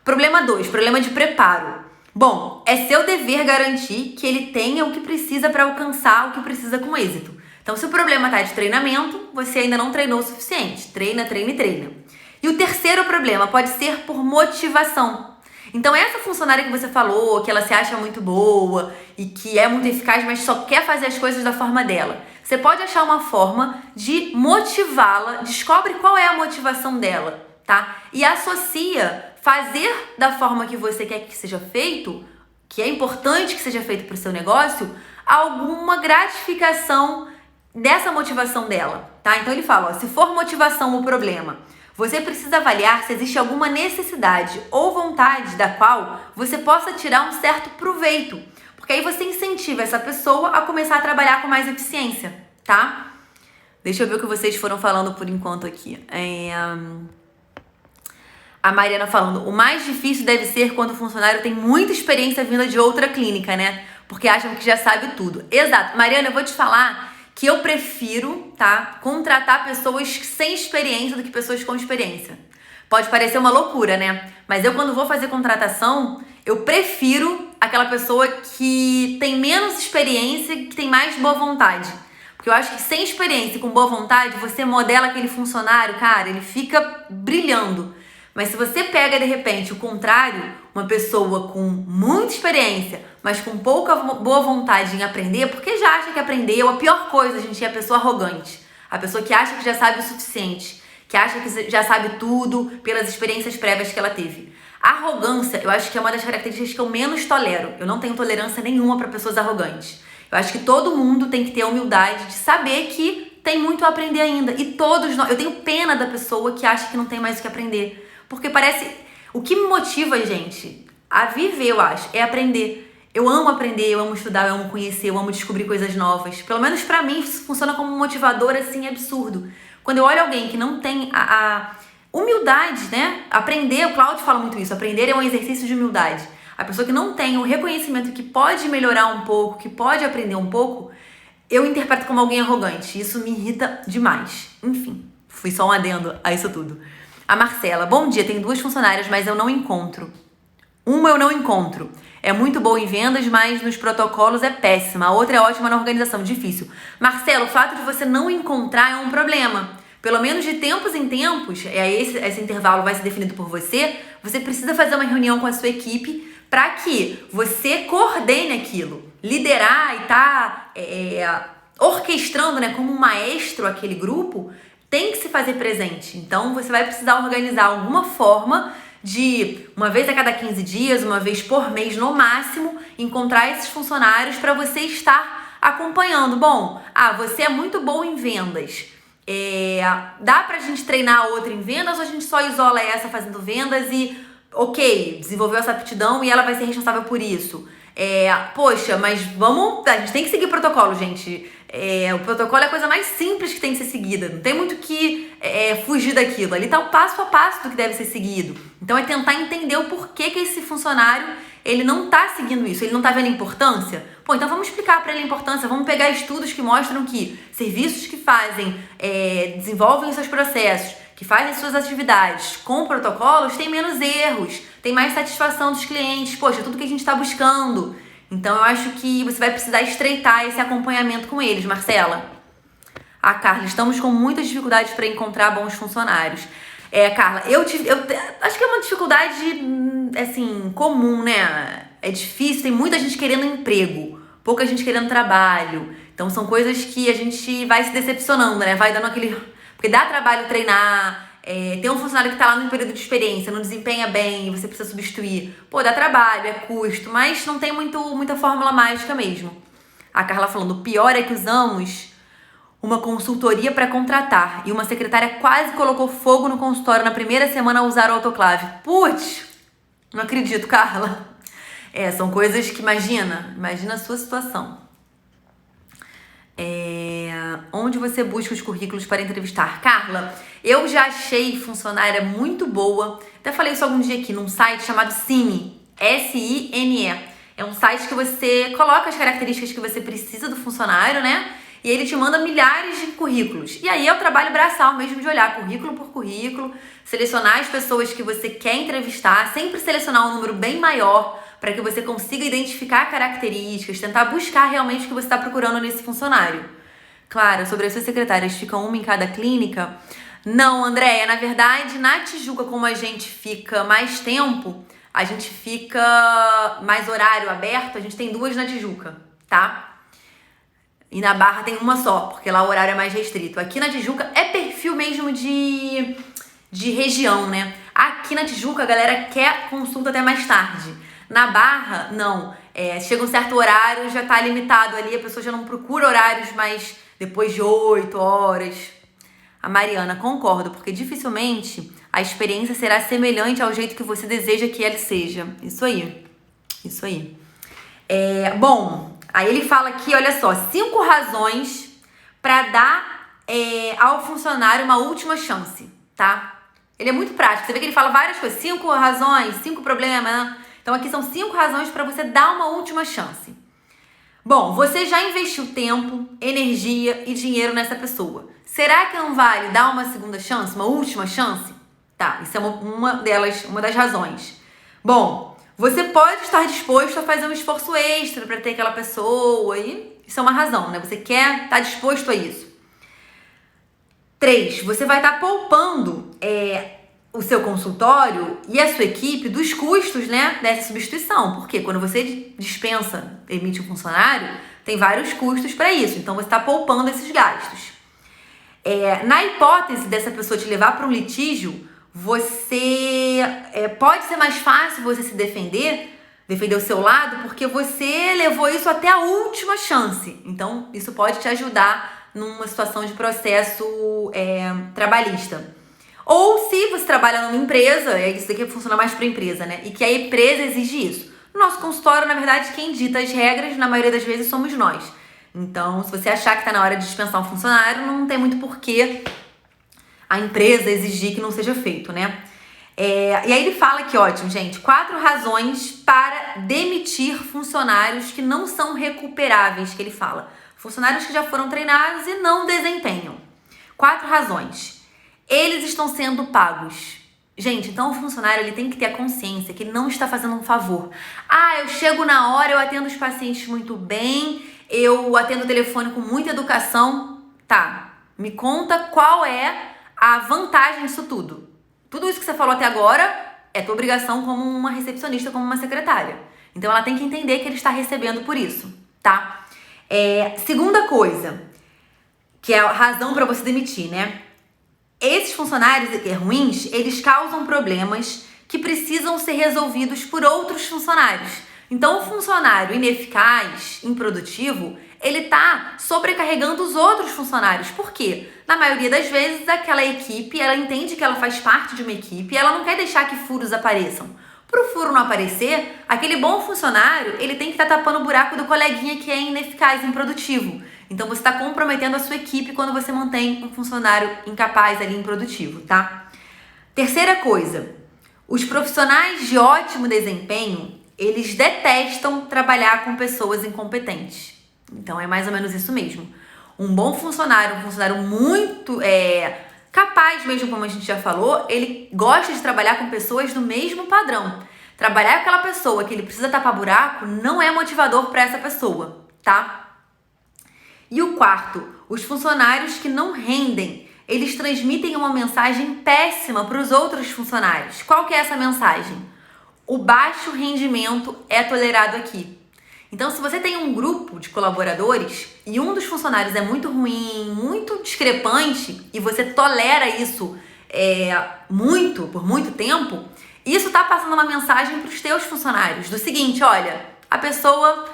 Problema 2, problema de preparo. Bom, é seu dever garantir que ele tenha o que precisa para alcançar o que precisa com êxito. Então, se o problema está de treinamento, você ainda não treinou o suficiente. Treina, treina e treina. E o terceiro problema pode ser por motivação. Então, essa funcionária que você falou, que ela se acha muito boa e que é muito eficaz, mas só quer fazer as coisas da forma dela. Você pode achar uma forma de motivá-la, descobre qual é a motivação dela, tá? E associa fazer da forma que você quer que seja feito, que é importante que seja feito para o seu negócio, alguma gratificação dessa motivação dela, tá? Então ele fala, ó, se for motivação o problema, você precisa avaliar se existe alguma necessidade ou vontade da qual você possa tirar um certo proveito, porque aí você incentiva essa pessoa a começar a trabalhar com mais eficiência, tá? Deixa eu ver o que vocês foram falando por enquanto aqui. A Mariana falando, o mais difícil deve ser quando o funcionário tem muita experiência vinda de outra clínica, né? Porque acham que já sabe tudo. Exato. Mariana, eu vou te falar que eu prefiro, tá, contratar pessoas sem experiência do que pessoas com experiência. Pode parecer uma loucura, né? Mas eu, quando vou fazer contratação, eu prefiro aquela pessoa que tem menos experiência e que tem mais boa vontade. Porque eu acho que sem experiência e com boa vontade, você modela aquele funcionário, cara, ele fica brilhando. Mas se você pega, de repente, o contrário, uma pessoa com muita experiência, mas com pouca boa vontade em aprender, porque já acha que aprendeu, a pior coisa, gente, é a pessoa arrogante. A pessoa que acha que já sabe o suficiente, que acha que já sabe tudo pelas experiências prévias que ela teve. A arrogância, eu acho que é uma das características que eu menos tolero. Eu não tenho tolerância nenhuma para pessoas arrogantes. Eu acho que todo mundo tem que ter a humildade de saber que tem muito a aprender ainda. E todos nós, eu tenho pena da pessoa que acha que não tem mais o que aprender. Porque parece... O que me motiva, gente, a viver, eu acho, é aprender. Eu amo aprender, eu amo estudar, eu amo conhecer, eu amo descobrir coisas novas. Pelo menos pra mim, isso funciona como um motivador, assim, absurdo. Quando eu olho alguém que não tem a humildade, né? Aprender, o Cláudio fala muito isso, aprender é um exercício de humildade. A pessoa que não tem o reconhecimento que pode melhorar um pouco, que pode aprender um pouco, eu interpreto como alguém arrogante. Isso me irrita demais. Enfim, fui só um adendo a isso tudo. A Marcela, bom dia, tenho 2 funcionárias, mas eu não encontro. Uma eu não encontro. É muito boa em vendas, mas nos protocolos é péssima. A outra é ótima na organização, difícil. Marcela, o fato de você não encontrar é um problema. Pelo menos de tempos em tempos, esse intervalo vai ser definido por você, você precisa fazer uma reunião com a sua equipe para que você coordene aquilo. Liderar e tá orquestrando, né, como um maestro aquele grupo, tem que se fazer presente. Então, você vai precisar organizar alguma forma de, uma vez a cada 15 dias, uma vez por mês no máximo, encontrar esses funcionários para você estar acompanhando. Bom, você é muito bom em vendas. Dá pra gente treinar a outra em vendas ou a gente só isola essa fazendo vendas e, ok, desenvolveu essa aptidão e ela vai ser responsável por isso? Poxa, mas a gente tem que seguir o protocolo, gente. O protocolo é a coisa mais simples que tem que ser seguida. Não tem muito que fugir daquilo. Ali tá o passo a passo do que deve ser seguido. Então é tentar entender o porquê que esse funcionário ele não tá seguindo isso, ele não tá vendo a importância. Então vamos explicar para ele a importância, vamos pegar estudos que mostram que serviços que desenvolvem seus processos, que fazem suas atividades com protocolos, têm menos erros, tem mais satisfação dos clientes, poxa, tudo que a gente está buscando. Então eu acho que você vai precisar estreitar esse acompanhamento com eles, Marcela. Carla, estamos com muitas dificuldades para encontrar bons funcionários. Carla, acho que é uma dificuldade, assim, comum, né? É difícil, tem muita gente querendo emprego, pouca gente querendo trabalho. Então são coisas que a gente vai se decepcionando, né? Vai dando aquele... Porque dá trabalho treinar, tem um funcionário que tá lá no período de experiência, não desempenha bem, você precisa substituir. Pô, dá trabalho, é custo, mas não tem muita fórmula mágica mesmo. A Carla falando, o pior é que usamos uma consultoria para contratar e uma secretária quase colocou fogo no consultório na primeira semana a usar o autoclave. Putz, não acredito, Carla. São coisas que imagina a sua situação. Onde você busca os currículos para entrevistar? Carla, eu já achei funcionária muito boa, até falei isso algum dia aqui, num site chamado Sine, S-I-N-E. É um site que você coloca as características que você precisa do funcionário, né? E ele te manda milhares de currículos. E aí é o trabalho braçal mesmo de olhar currículo por currículo, selecionar as pessoas que você quer entrevistar, sempre selecionar um número bem maior para que você consiga identificar características, tentar buscar realmente o que você está procurando nesse funcionário. Claro, sobre as suas secretárias, ficam uma em cada clínica? Não, Andréia, na verdade, na Tijuca, como a gente fica mais tempo, a gente fica mais horário aberto, a gente tem 2 na Tijuca, tá? E na Barra tem uma só, porque lá o horário é mais restrito. Aqui na Tijuca é perfil mesmo de região, né? Aqui na Tijuca a galera quer consulta até mais tarde. Na Barra, não. Chega um certo horário, já tá limitado ali, a pessoa já não procura horários mais depois de 8 horas. A Mariana, concordo, porque dificilmente a experiência será semelhante ao jeito que você deseja que ela seja. Isso aí. Bom, aí ele fala aqui, olha só, 5 razões para dar ao funcionário uma última chance, tá? Ele é muito prático, você vê que ele fala várias coisas, 5 razões, 5 problemas, né? Então aqui são 5 razões para você dar uma última chance. Bom, você já investiu tempo, energia e dinheiro nessa pessoa. Será que não vale dar uma segunda chance, uma última chance? Tá, isso é uma das razões. Bom, você pode estar disposto a fazer um esforço extra para ter aquela pessoa e isso é uma razão, né? Você quer estar disposto a isso. 3, você vai estar poupando o seu consultório e a sua equipe dos custos, né, dessa substituição. Porque quando você emite um funcionário, tem vários custos para isso. Então, você está poupando esses gastos. Na hipótese dessa pessoa te levar para um litígio, pode ser mais fácil você se defender o seu lado, porque você levou isso até a última chance. Então, isso pode te ajudar numa situação de processo trabalhista. Ou se você trabalha numa empresa, isso daqui funciona mais para empresa, né? E que a empresa exige isso. No nosso consultório, na verdade, quem dita as regras, na maioria das vezes, somos nós. Então, se você achar que está na hora de dispensar um funcionário, não tem muito porquê a empresa exigir que não seja feito, né? E aí ele fala aqui, ótimo, gente, 4 razões para demitir funcionários que não são recuperáveis, que ele fala. Funcionários que já foram treinados e não desempenham. 4 razões. Eles estão sendo pagos. Gente, então o funcionário ele tem que ter a consciência que ele não está fazendo um favor. Eu chego na hora, eu atendo os pacientes muito bem, eu atendo o telefone com muita educação. Tá, me conta qual é a vantagem disso tudo. Tudo isso que você falou até agora é tua obrigação como uma recepcionista, como uma secretária. Então ela tem que entender que ele está recebendo por isso, tá? Segunda coisa, que é a razão para você demitir, né? Esses funcionários ruins, eles causam problemas que precisam ser resolvidos por outros funcionários. Então, o funcionário ineficaz, improdutivo, ele tá sobrecarregando os outros funcionários. Por quê? Na maioria das vezes, aquela equipe, ela entende que ela faz parte de uma equipe e ela não quer deixar que furos apareçam. Para o furo não aparecer, aquele bom funcionário, ele tem que estar tapando o buraco do coleguinha que é ineficaz, improdutivo. Então, você está comprometendo a sua equipe quando você mantém um funcionário incapaz ali, improdutivo, tá? Terceira coisa, os profissionais de ótimo desempenho, eles detestam trabalhar com pessoas incompetentes. Então, é mais ou menos isso mesmo. Um bom funcionário, um funcionário muito capaz mesmo, como a gente já falou, ele gosta de trabalhar com pessoas do mesmo padrão. Trabalhar com aquela pessoa que ele precisa tapar buraco não é motivador para essa pessoa, tá? E o quarto, os funcionários que não rendem eles transmitem uma mensagem péssima para os outros funcionários. Qual que é essa mensagem? O baixo rendimento é tolerado aqui. Então, se você tem um grupo de colaboradores e um dos funcionários é muito ruim, muito discrepante, e você tolera isso por muito tempo, isso tá passando uma mensagem para os teus funcionários do seguinte: olha, a pessoa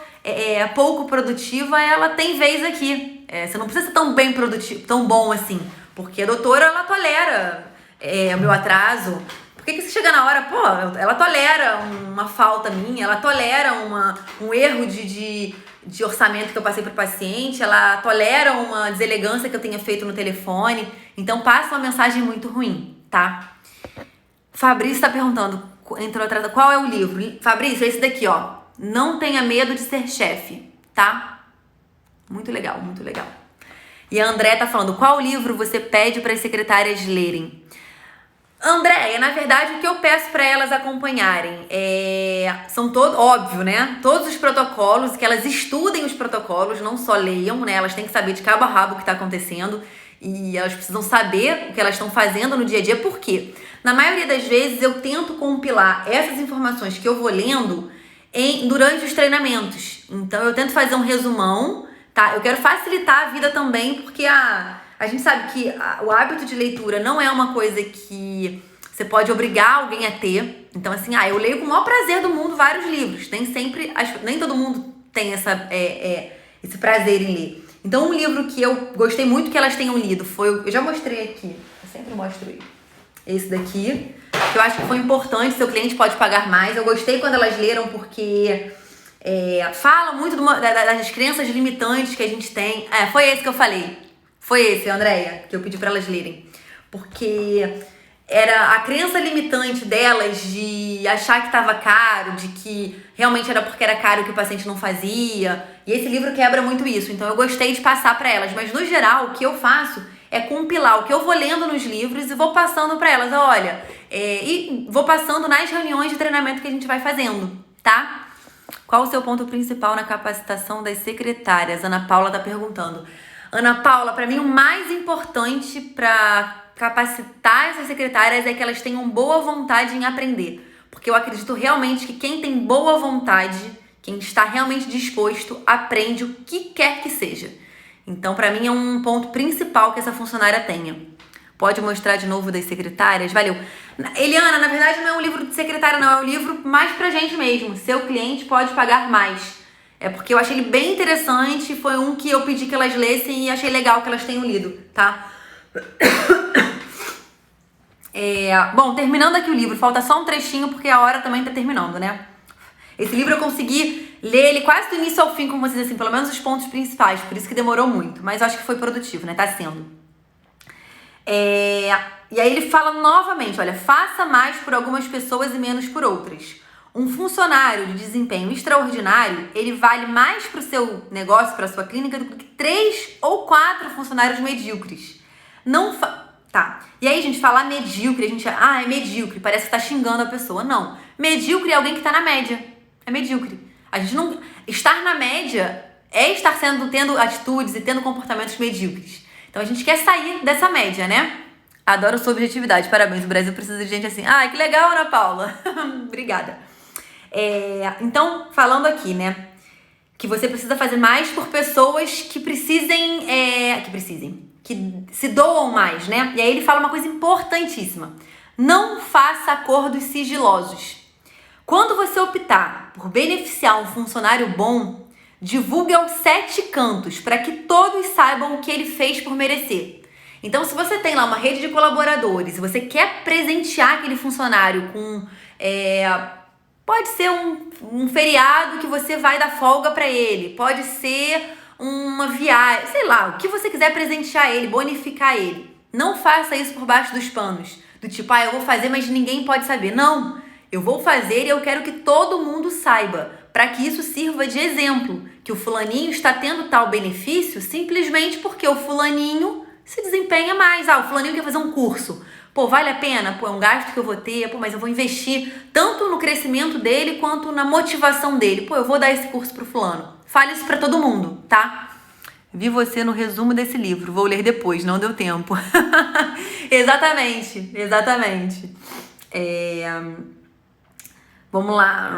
pouco produtiva, ela tem vez aqui. Você não precisa ser tão bem produtivo, tão bom assim, porque a doutora, ela tolera o meu atraso. Por que você chega na hora, ela tolera uma falta minha, ela tolera um erro de orçamento que eu passei pro paciente, ela tolera uma deselegância que eu tenha feito no telefone. Então passa uma mensagem muito ruim, tá? Fabrício tá perguntando, entrou atrás, qual é o livro? Fabrício, é esse daqui, ó. Não tenha medo de ser chefe, tá? Muito legal, muito legal. E a André tá falando, qual livro você pede para as secretárias lerem? Andréia, na verdade, o que eu peço para elas acompanharem são óbvio, né? Todos os protocolos, que elas estudem os protocolos, não só leiam, né? Elas têm que saber de cabo a rabo o que está acontecendo e elas precisam saber o que elas estão fazendo no dia a dia. Por quê? Na maioria das vezes, eu tento compilar essas informações que eu vou lendo durante os treinamentos. Então, eu tento fazer um resumão, tá? Eu quero facilitar a vida também, porque a gente sabe que o hábito de leitura não é uma coisa que você pode obrigar alguém a ter. Então, assim, eu leio com o maior prazer do mundo vários livros. Nem todo mundo tem esse prazer em ler. Então, um livro que eu gostei muito que elas tenham lido eu já mostrei aqui, eu sempre mostro ele. Esse daqui, que eu acho que foi importante, seu cliente pode pagar mais. Eu gostei quando elas leram porque fala muito das crenças limitantes que a gente tem. Foi esse que eu falei. Foi esse, Andréia, que eu pedi para elas lerem. Porque era a crença limitante delas de achar que estava caro, de que realmente era porque era caro que o paciente não fazia. E esse livro quebra muito isso. Então eu gostei de passar para elas. Mas no geral, o que eu faço é compilar o que eu vou lendo nos livros e vou passando para elas. Olha, e vou passando nas reuniões de treinamento que a gente vai fazendo, tá? Qual o seu ponto principal na capacitação das secretárias? Ana Paula tá perguntando. Ana Paula, para mim o mais importante para capacitar essas secretárias é que elas tenham boa vontade em aprender. Porque eu acredito realmente que quem tem boa vontade, quem está realmente disposto, aprende o que quer que seja. Então, para mim é um ponto principal que essa funcionária tenha. Pode mostrar de novo das secretárias? Valeu. Eliana, na verdade não é um livro de secretária não, é um livro mais pra gente mesmo. Seu cliente pode pagar mais. É porque eu achei ele bem interessante, foi um que eu pedi que elas lessem e achei legal que elas tenham lido, tá? Bom, terminando aqui o livro, falta só um trechinho porque a hora também tá terminando, né? Esse livro eu consegui ler ele quase do início ao fim, como vocês assim, pelo menos os pontos principais, por isso que demorou muito, mas eu acho que foi produtivo, né? Tá sendo. E aí ele fala novamente, olha, faça mais por algumas pessoas e menos por outras. Um funcionário de desempenho extraordinário, ele vale mais para o seu negócio, para a sua clínica, do que 3 ou 4 funcionários medíocres. Tá. E aí, gente, falar medíocre, a gente... é medíocre, parece que tá xingando a pessoa. Não. Medíocre é alguém que tá na média. É medíocre. A gente não... Estar na média é estar tendo atitudes e tendo comportamentos medíocres. Então, a gente quer sair dessa média, né? Adoro sua objetividade. Parabéns. O Brasil precisa de gente assim. Que legal, Ana Paula. Obrigada. Então, falando aqui, né? Que você precisa fazer mais por pessoas que precisem... que se doam mais, né? E aí ele fala uma coisa importantíssima. Não faça acordos sigilosos. Quando você optar por beneficiar um funcionário bom, divulgue aos 7 cantos para que todos saibam o que ele fez por merecer. Então, se você tem lá uma rede de colaboradores e você quer presentear aquele funcionário com... pode ser um feriado que você vai dar folga para ele. Pode ser uma viagem, sei lá, o que você quiser presentear ele, bonificar ele. Não faça isso por baixo dos panos. Do tipo, eu vou fazer, mas ninguém pode saber. Não, eu vou fazer e eu quero que todo mundo saiba, para que isso sirva de exemplo, que o fulaninho está tendo tal benefício simplesmente porque o fulaninho se desempenha mais. O fulaninho quer fazer um curso. Vale a pena? É um gasto que eu vou ter, mas eu vou investir tanto no crescimento dele quanto na motivação dele. Eu vou dar esse curso pro fulano. Fale isso pra todo mundo, tá? Vi você no resumo desse livro. Vou ler depois, não deu tempo. Exatamente. Vamos lá.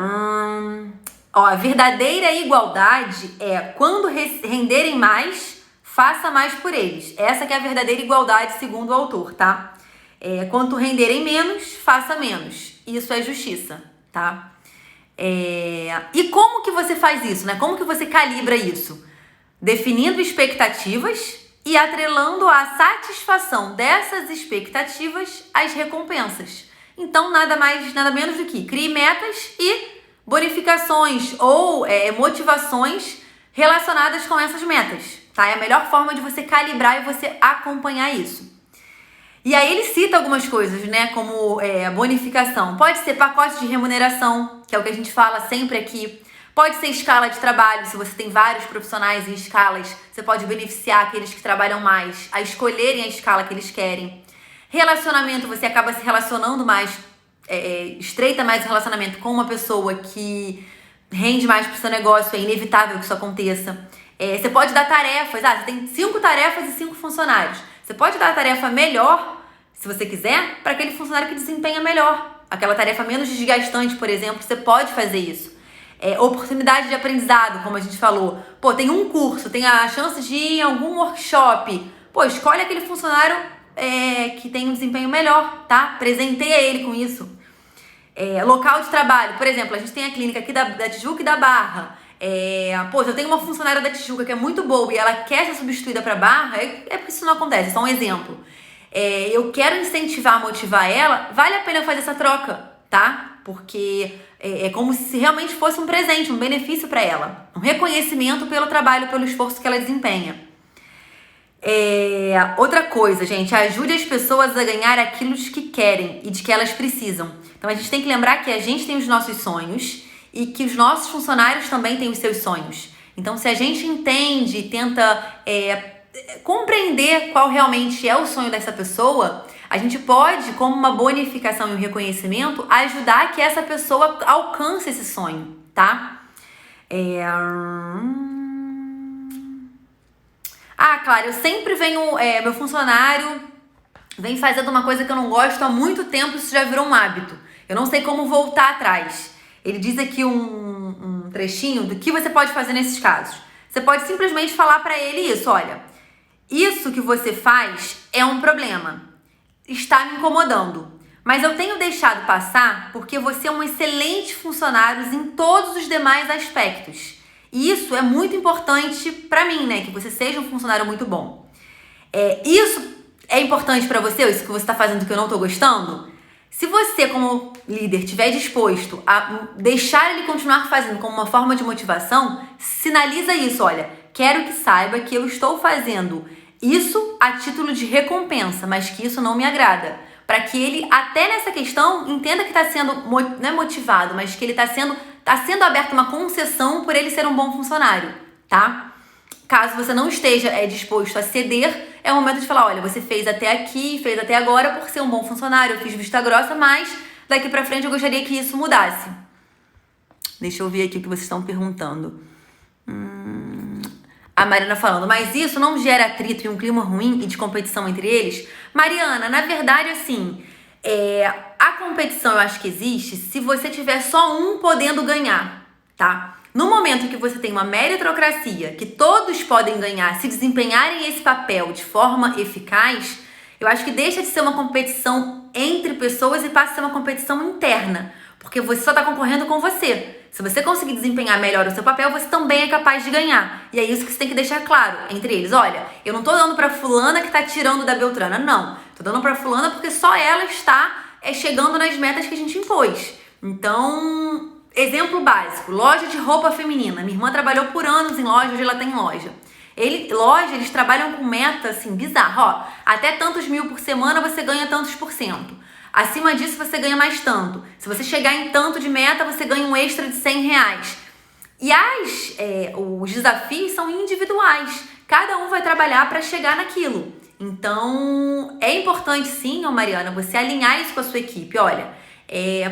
Ó, a verdadeira igualdade é quando renderem mais, faça mais por eles. Essa que é a verdadeira igualdade segundo o autor, tá? Quanto renderem menos, faça menos. Isso é justiça, tá? E como que você faz isso, né? Como que você calibra isso? Definindo expectativas e atrelando a satisfação dessas expectativas às recompensas. Então, nada mais, nada menos do que crie metas e bonificações ou motivações relacionadas com essas metas, tá? É a melhor forma de você calibrar e você acompanhar isso. E aí ele cita algumas coisas, né? Como bonificação. Pode ser pacote de remuneração, que é o que a gente fala sempre aqui. Pode ser escala de trabalho, se você tem vários profissionais em escalas, você pode beneficiar aqueles que trabalham mais a escolherem a escala que eles querem. Relacionamento, você acaba se relacionando mais, estreita mais o relacionamento com uma pessoa que rende mais pro seu negócio, é inevitável que isso aconteça. Você pode dar tarefas, você tem 5 tarefas e 5 funcionários. Você pode dar a tarefa melhor, se você quiser, para aquele funcionário que desempenha melhor. Aquela tarefa menos desgastante, por exemplo, você pode fazer isso. Oportunidade de aprendizado, como a gente falou. Tem um curso, tem a chance de ir em algum workshop. Escolhe aquele funcionário que tem um desempenho melhor, tá? Presenteia ele com isso. Local de trabalho, por exemplo, a gente tem a clínica aqui da Tijuca e da Barra. Se eu tenho uma funcionária da Tijuca que é muito boa e ela quer ser substituída para Barra, porque isso não acontece, é só um exemplo. Eu quero incentivar, motivar ela, vale a pena fazer essa troca, tá? Porque é como se realmente fosse um presente, um benefício para ela. Um reconhecimento pelo trabalho, pelo esforço que ela desempenha. Outra coisa, gente, ajude as pessoas a ganhar aquilo que querem e de que elas precisam. Então a gente tem que lembrar que a gente tem os nossos sonhos e que os nossos funcionários também têm os seus sonhos. Então se a gente entende e tenta compreender qual realmente é o sonho dessa pessoa, a gente pode, como uma bonificação e um reconhecimento, ajudar que essa pessoa alcance esse sonho, tá? Claro, eu sempre venho... meu funcionário vem fazendo uma coisa que eu não gosto há muito tempo, isso já virou um hábito. Eu não sei como voltar atrás. Ele diz aqui um trechinho do que você pode fazer nesses casos. Você pode simplesmente falar para ele isso, olha, isso que você faz é um problema, está me incomodando, mas eu tenho deixado passar porque você é um excelente funcionário em todos os demais aspectos. E isso é muito importante para mim, né? Que você seja um funcionário muito bom. Isso é importante para você, isso que você está fazendo que eu não estou gostando? Se você, como líder, estiver disposto a deixar ele continuar fazendo como uma forma de motivação, sinaliza isso, olha, quero que saiba que eu estou fazendo isso a título de recompensa, mas que isso não me agrada. Para que ele, até nessa questão, entenda que está sendo, não é motivado, mas que ele está sendo aberta uma concessão por ele ser um bom funcionário, tá? Caso você não esteja disposto a ceder, é o momento de falar, olha, você fez até aqui, fez até agora por ser um bom funcionário, eu fiz vista grossa, mas daqui pra frente eu gostaria que isso mudasse. Deixa eu ver aqui o que vocês estão perguntando. A Mariana falando, mas isso não gera atrito e um clima ruim e de competição entre eles? Mariana, na verdade, assim, a competição eu acho que existe se você tiver só um podendo ganhar, tá? No momento que você tem uma meritocracia, que todos podem ganhar, se desempenharem esse papel de forma eficaz, eu acho que deixa de ser uma competição entre pessoas e passa a ser uma competição interna, porque você só está concorrendo com você. Se você conseguir desempenhar melhor o seu papel, você também é capaz de ganhar. E é isso que você tem que deixar claro entre eles. Olha, eu não tô dando pra fulana que tá tirando da Beltrana, não. Tô dando pra fulana porque só ela está chegando nas metas que a gente impôs. Então, exemplo básico, loja de roupa feminina. Minha irmã trabalhou por anos em loja, hoje ela tem loja. Eles trabalham com meta, assim, bizarra. Até tantos mil por semana você ganha tantos por cento. Acima disso você ganha mais tanto. Se você chegar em tanto de meta, você ganha um extra de R$100. E os desafios são individuais. Cada um vai trabalhar para chegar naquilo. Então, é importante sim, Mariana, você alinhar isso com a sua equipe. Olha,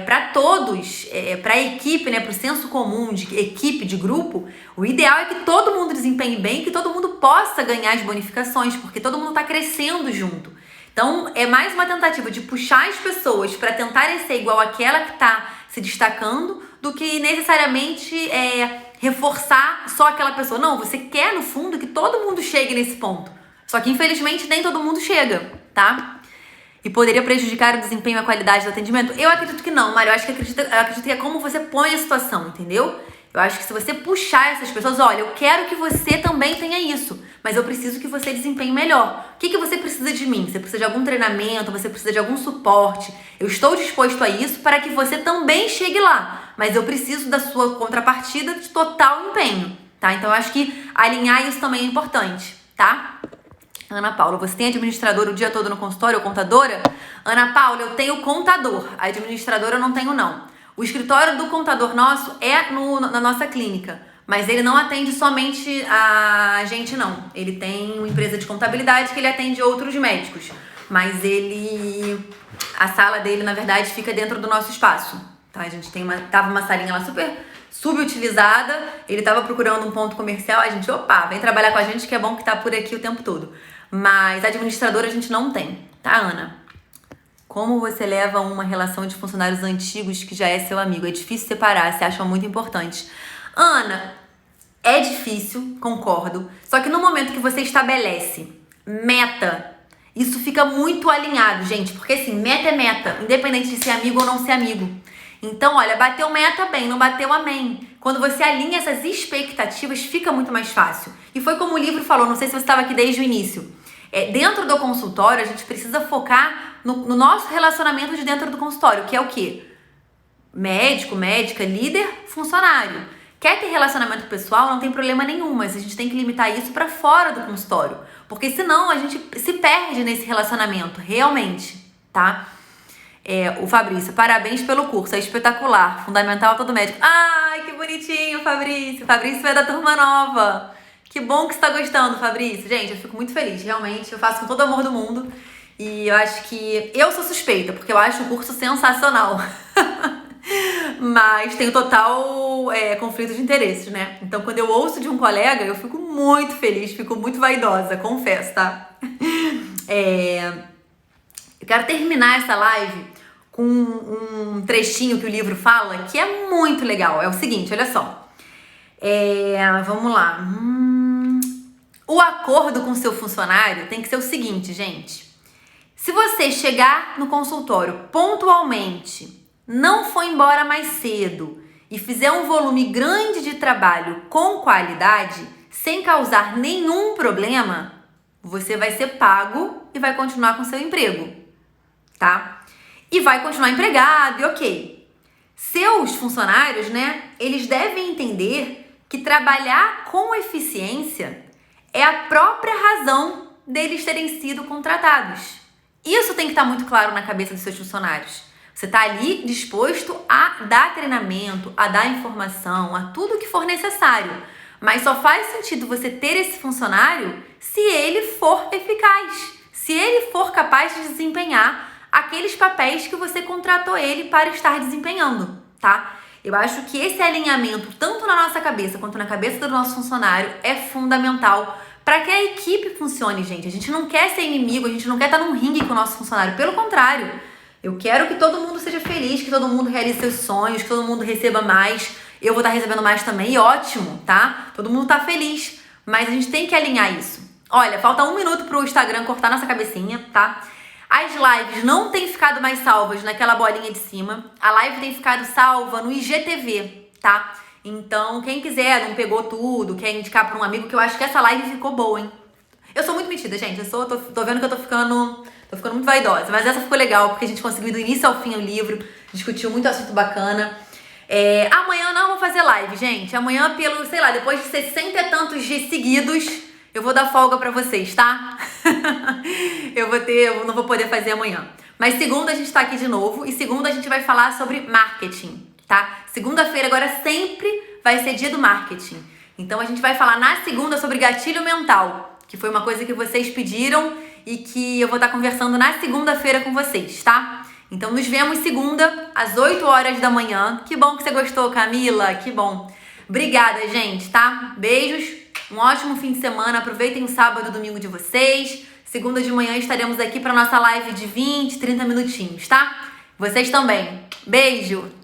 para todos, para a equipe, né, para o senso comum de equipe, de grupo, o ideal é que todo mundo desempenhe bem, que todo mundo possa ganhar as bonificações, porque todo mundo está crescendo junto. Então, é mais uma tentativa de puxar as pessoas para tentarem ser igual àquela que está se destacando, do que necessariamente reforçar só aquela pessoa. Não, você quer, no fundo, que todo mundo chegue nesse ponto. Só que, infelizmente, nem todo mundo chega, tá? E poderia prejudicar o desempenho e a qualidade do atendimento? Eu acredito que não, Mário. Eu acredito que é como você põe a situação, entendeu? Eu acho que se você puxar essas pessoas, olha, eu quero que você também tenha isso, mas eu preciso que você desempenhe melhor. O que você precisa de mim? Você precisa de algum treinamento, você precisa de algum suporte. Eu estou disposto a isso para que você também chegue lá, mas eu preciso da sua contrapartida de total empenho, tá? Então eu acho que alinhar isso também é importante, tá? Ana Paula, você tem administrador o dia todo no consultório ou contadora? Ana Paula, eu tenho contador. A administradora eu não tenho, não. O escritório do contador nosso é na nossa clínica, mas ele não atende somente a gente, não. Ele tem uma empresa de contabilidade que ele atende outros médicos, mas a sala dele, na verdade, fica dentro do nosso espaço, tá? A gente tava uma salinha lá super subutilizada, ele tava procurando um ponto comercial, a gente, opa, vem trabalhar com a gente que é bom que tá por aqui o tempo todo. Mas administradora a gente não tem, tá, Ana? Como você leva uma relação de funcionários antigos que já é seu amigo? É difícil separar, você acha muito importante. Ana, é difícil, concordo. Só que no momento que você estabelece meta, isso fica muito alinhado, gente. Porque assim, meta é meta, independente de ser amigo ou não ser amigo. Então, olha, bateu meta, bem, não bateu, amém. Quando você alinha essas expectativas, fica muito mais fácil. E foi como o livro falou, não sei se você estava aqui desde o início. Dentro do consultório, a gente precisa focar no nosso relacionamento de dentro do consultório, que é o quê? Médico, médica, líder, funcionário. Quer ter relacionamento pessoal? Não tem problema nenhum, mas a gente tem que limitar isso para fora do consultório, porque senão a gente se perde nesse relacionamento, realmente, tá? O Fabrício, parabéns pelo curso, é espetacular, fundamental a todo médico. Ai, que bonitinho, Fabrício. Fabrício é da turma nova. Que bom que você tá gostando, Fabrício. Gente, eu fico muito feliz, realmente. Eu faço com todo o amor do mundo. E eu acho que... Eu sou suspeita, porque eu acho o curso sensacional. Mas tenho total conflito de interesses, né? Então, quando eu ouço de um colega, eu fico muito feliz, fico muito vaidosa, confesso, tá? Eu quero terminar essa live com um trechinho que o livro fala, que é muito legal. É o seguinte, olha só. Vamos lá. O acordo com seu funcionário tem que ser o seguinte, gente. Se você chegar no consultório pontualmente, não for embora mais cedo e fizer um volume grande de trabalho com qualidade, sem causar nenhum problema, você vai ser pago e vai continuar com seu emprego, tá? E vai continuar empregado e ok. Seus funcionários, né, eles devem entender que trabalhar com eficiência é a própria razão deles terem sido contratados. Isso tem que estar muito claro na cabeça dos seus funcionários. Você está ali disposto a dar treinamento, a dar informação, a tudo que for necessário. Mas só faz sentido você ter esse funcionário se ele for eficaz, se ele for capaz de desempenhar aqueles papéis que você contratou ele para estar desempenhando, tá? Eu acho que esse alinhamento, tanto na nossa cabeça quanto na cabeça do nosso funcionário, é fundamental para que a equipe funcione, gente. A gente não quer ser inimigo, a gente não quer estar num ringue com o nosso funcionário. Pelo contrário, eu quero que todo mundo seja feliz, que todo mundo realize seus sonhos, que todo mundo receba mais. Eu vou estar recebendo mais também, e ótimo, tá? Todo mundo tá feliz, mas a gente tem que alinhar isso. Olha, falta 1 minuto pro Instagram cortar nossa cabecinha, tá? As lives não têm ficado mais salvas naquela bolinha de cima. A live tem ficado salva no IGTV, tá? Então, quem quiser, não pegou tudo, quer indicar para um amigo, que eu acho que essa live ficou boa, hein? Eu sou muito metida, gente. Tô vendo que eu tô ficando muito vaidosa. Mas essa ficou legal, porque a gente conseguiu ir do início ao fim o livro. Discutiu muito assunto bacana. Amanhã não vou fazer live, gente. Amanhã, depois de 60 e tantos dias seguidos, eu vou dar folga pra vocês, tá? Eu não vou poder fazer amanhã. Mas segunda a gente tá aqui de novo. E segunda a gente vai falar sobre marketing, tá? Segunda-feira agora sempre vai ser dia do marketing. Então a gente vai falar na segunda sobre gatilho mental, que foi uma coisa que vocês pediram e que eu vou estar conversando na segunda-feira com vocês, tá? Então nos vemos segunda, às 8 horas da manhã. Que bom que você gostou, Camila, que bom. Obrigada, gente, tá? Beijos, um ótimo fim de semana, aproveitem o sábado e o domingo de vocês. Segunda de manhã estaremos aqui para nossa live de 20, 30 minutinhos, tá? Vocês também. Beijo!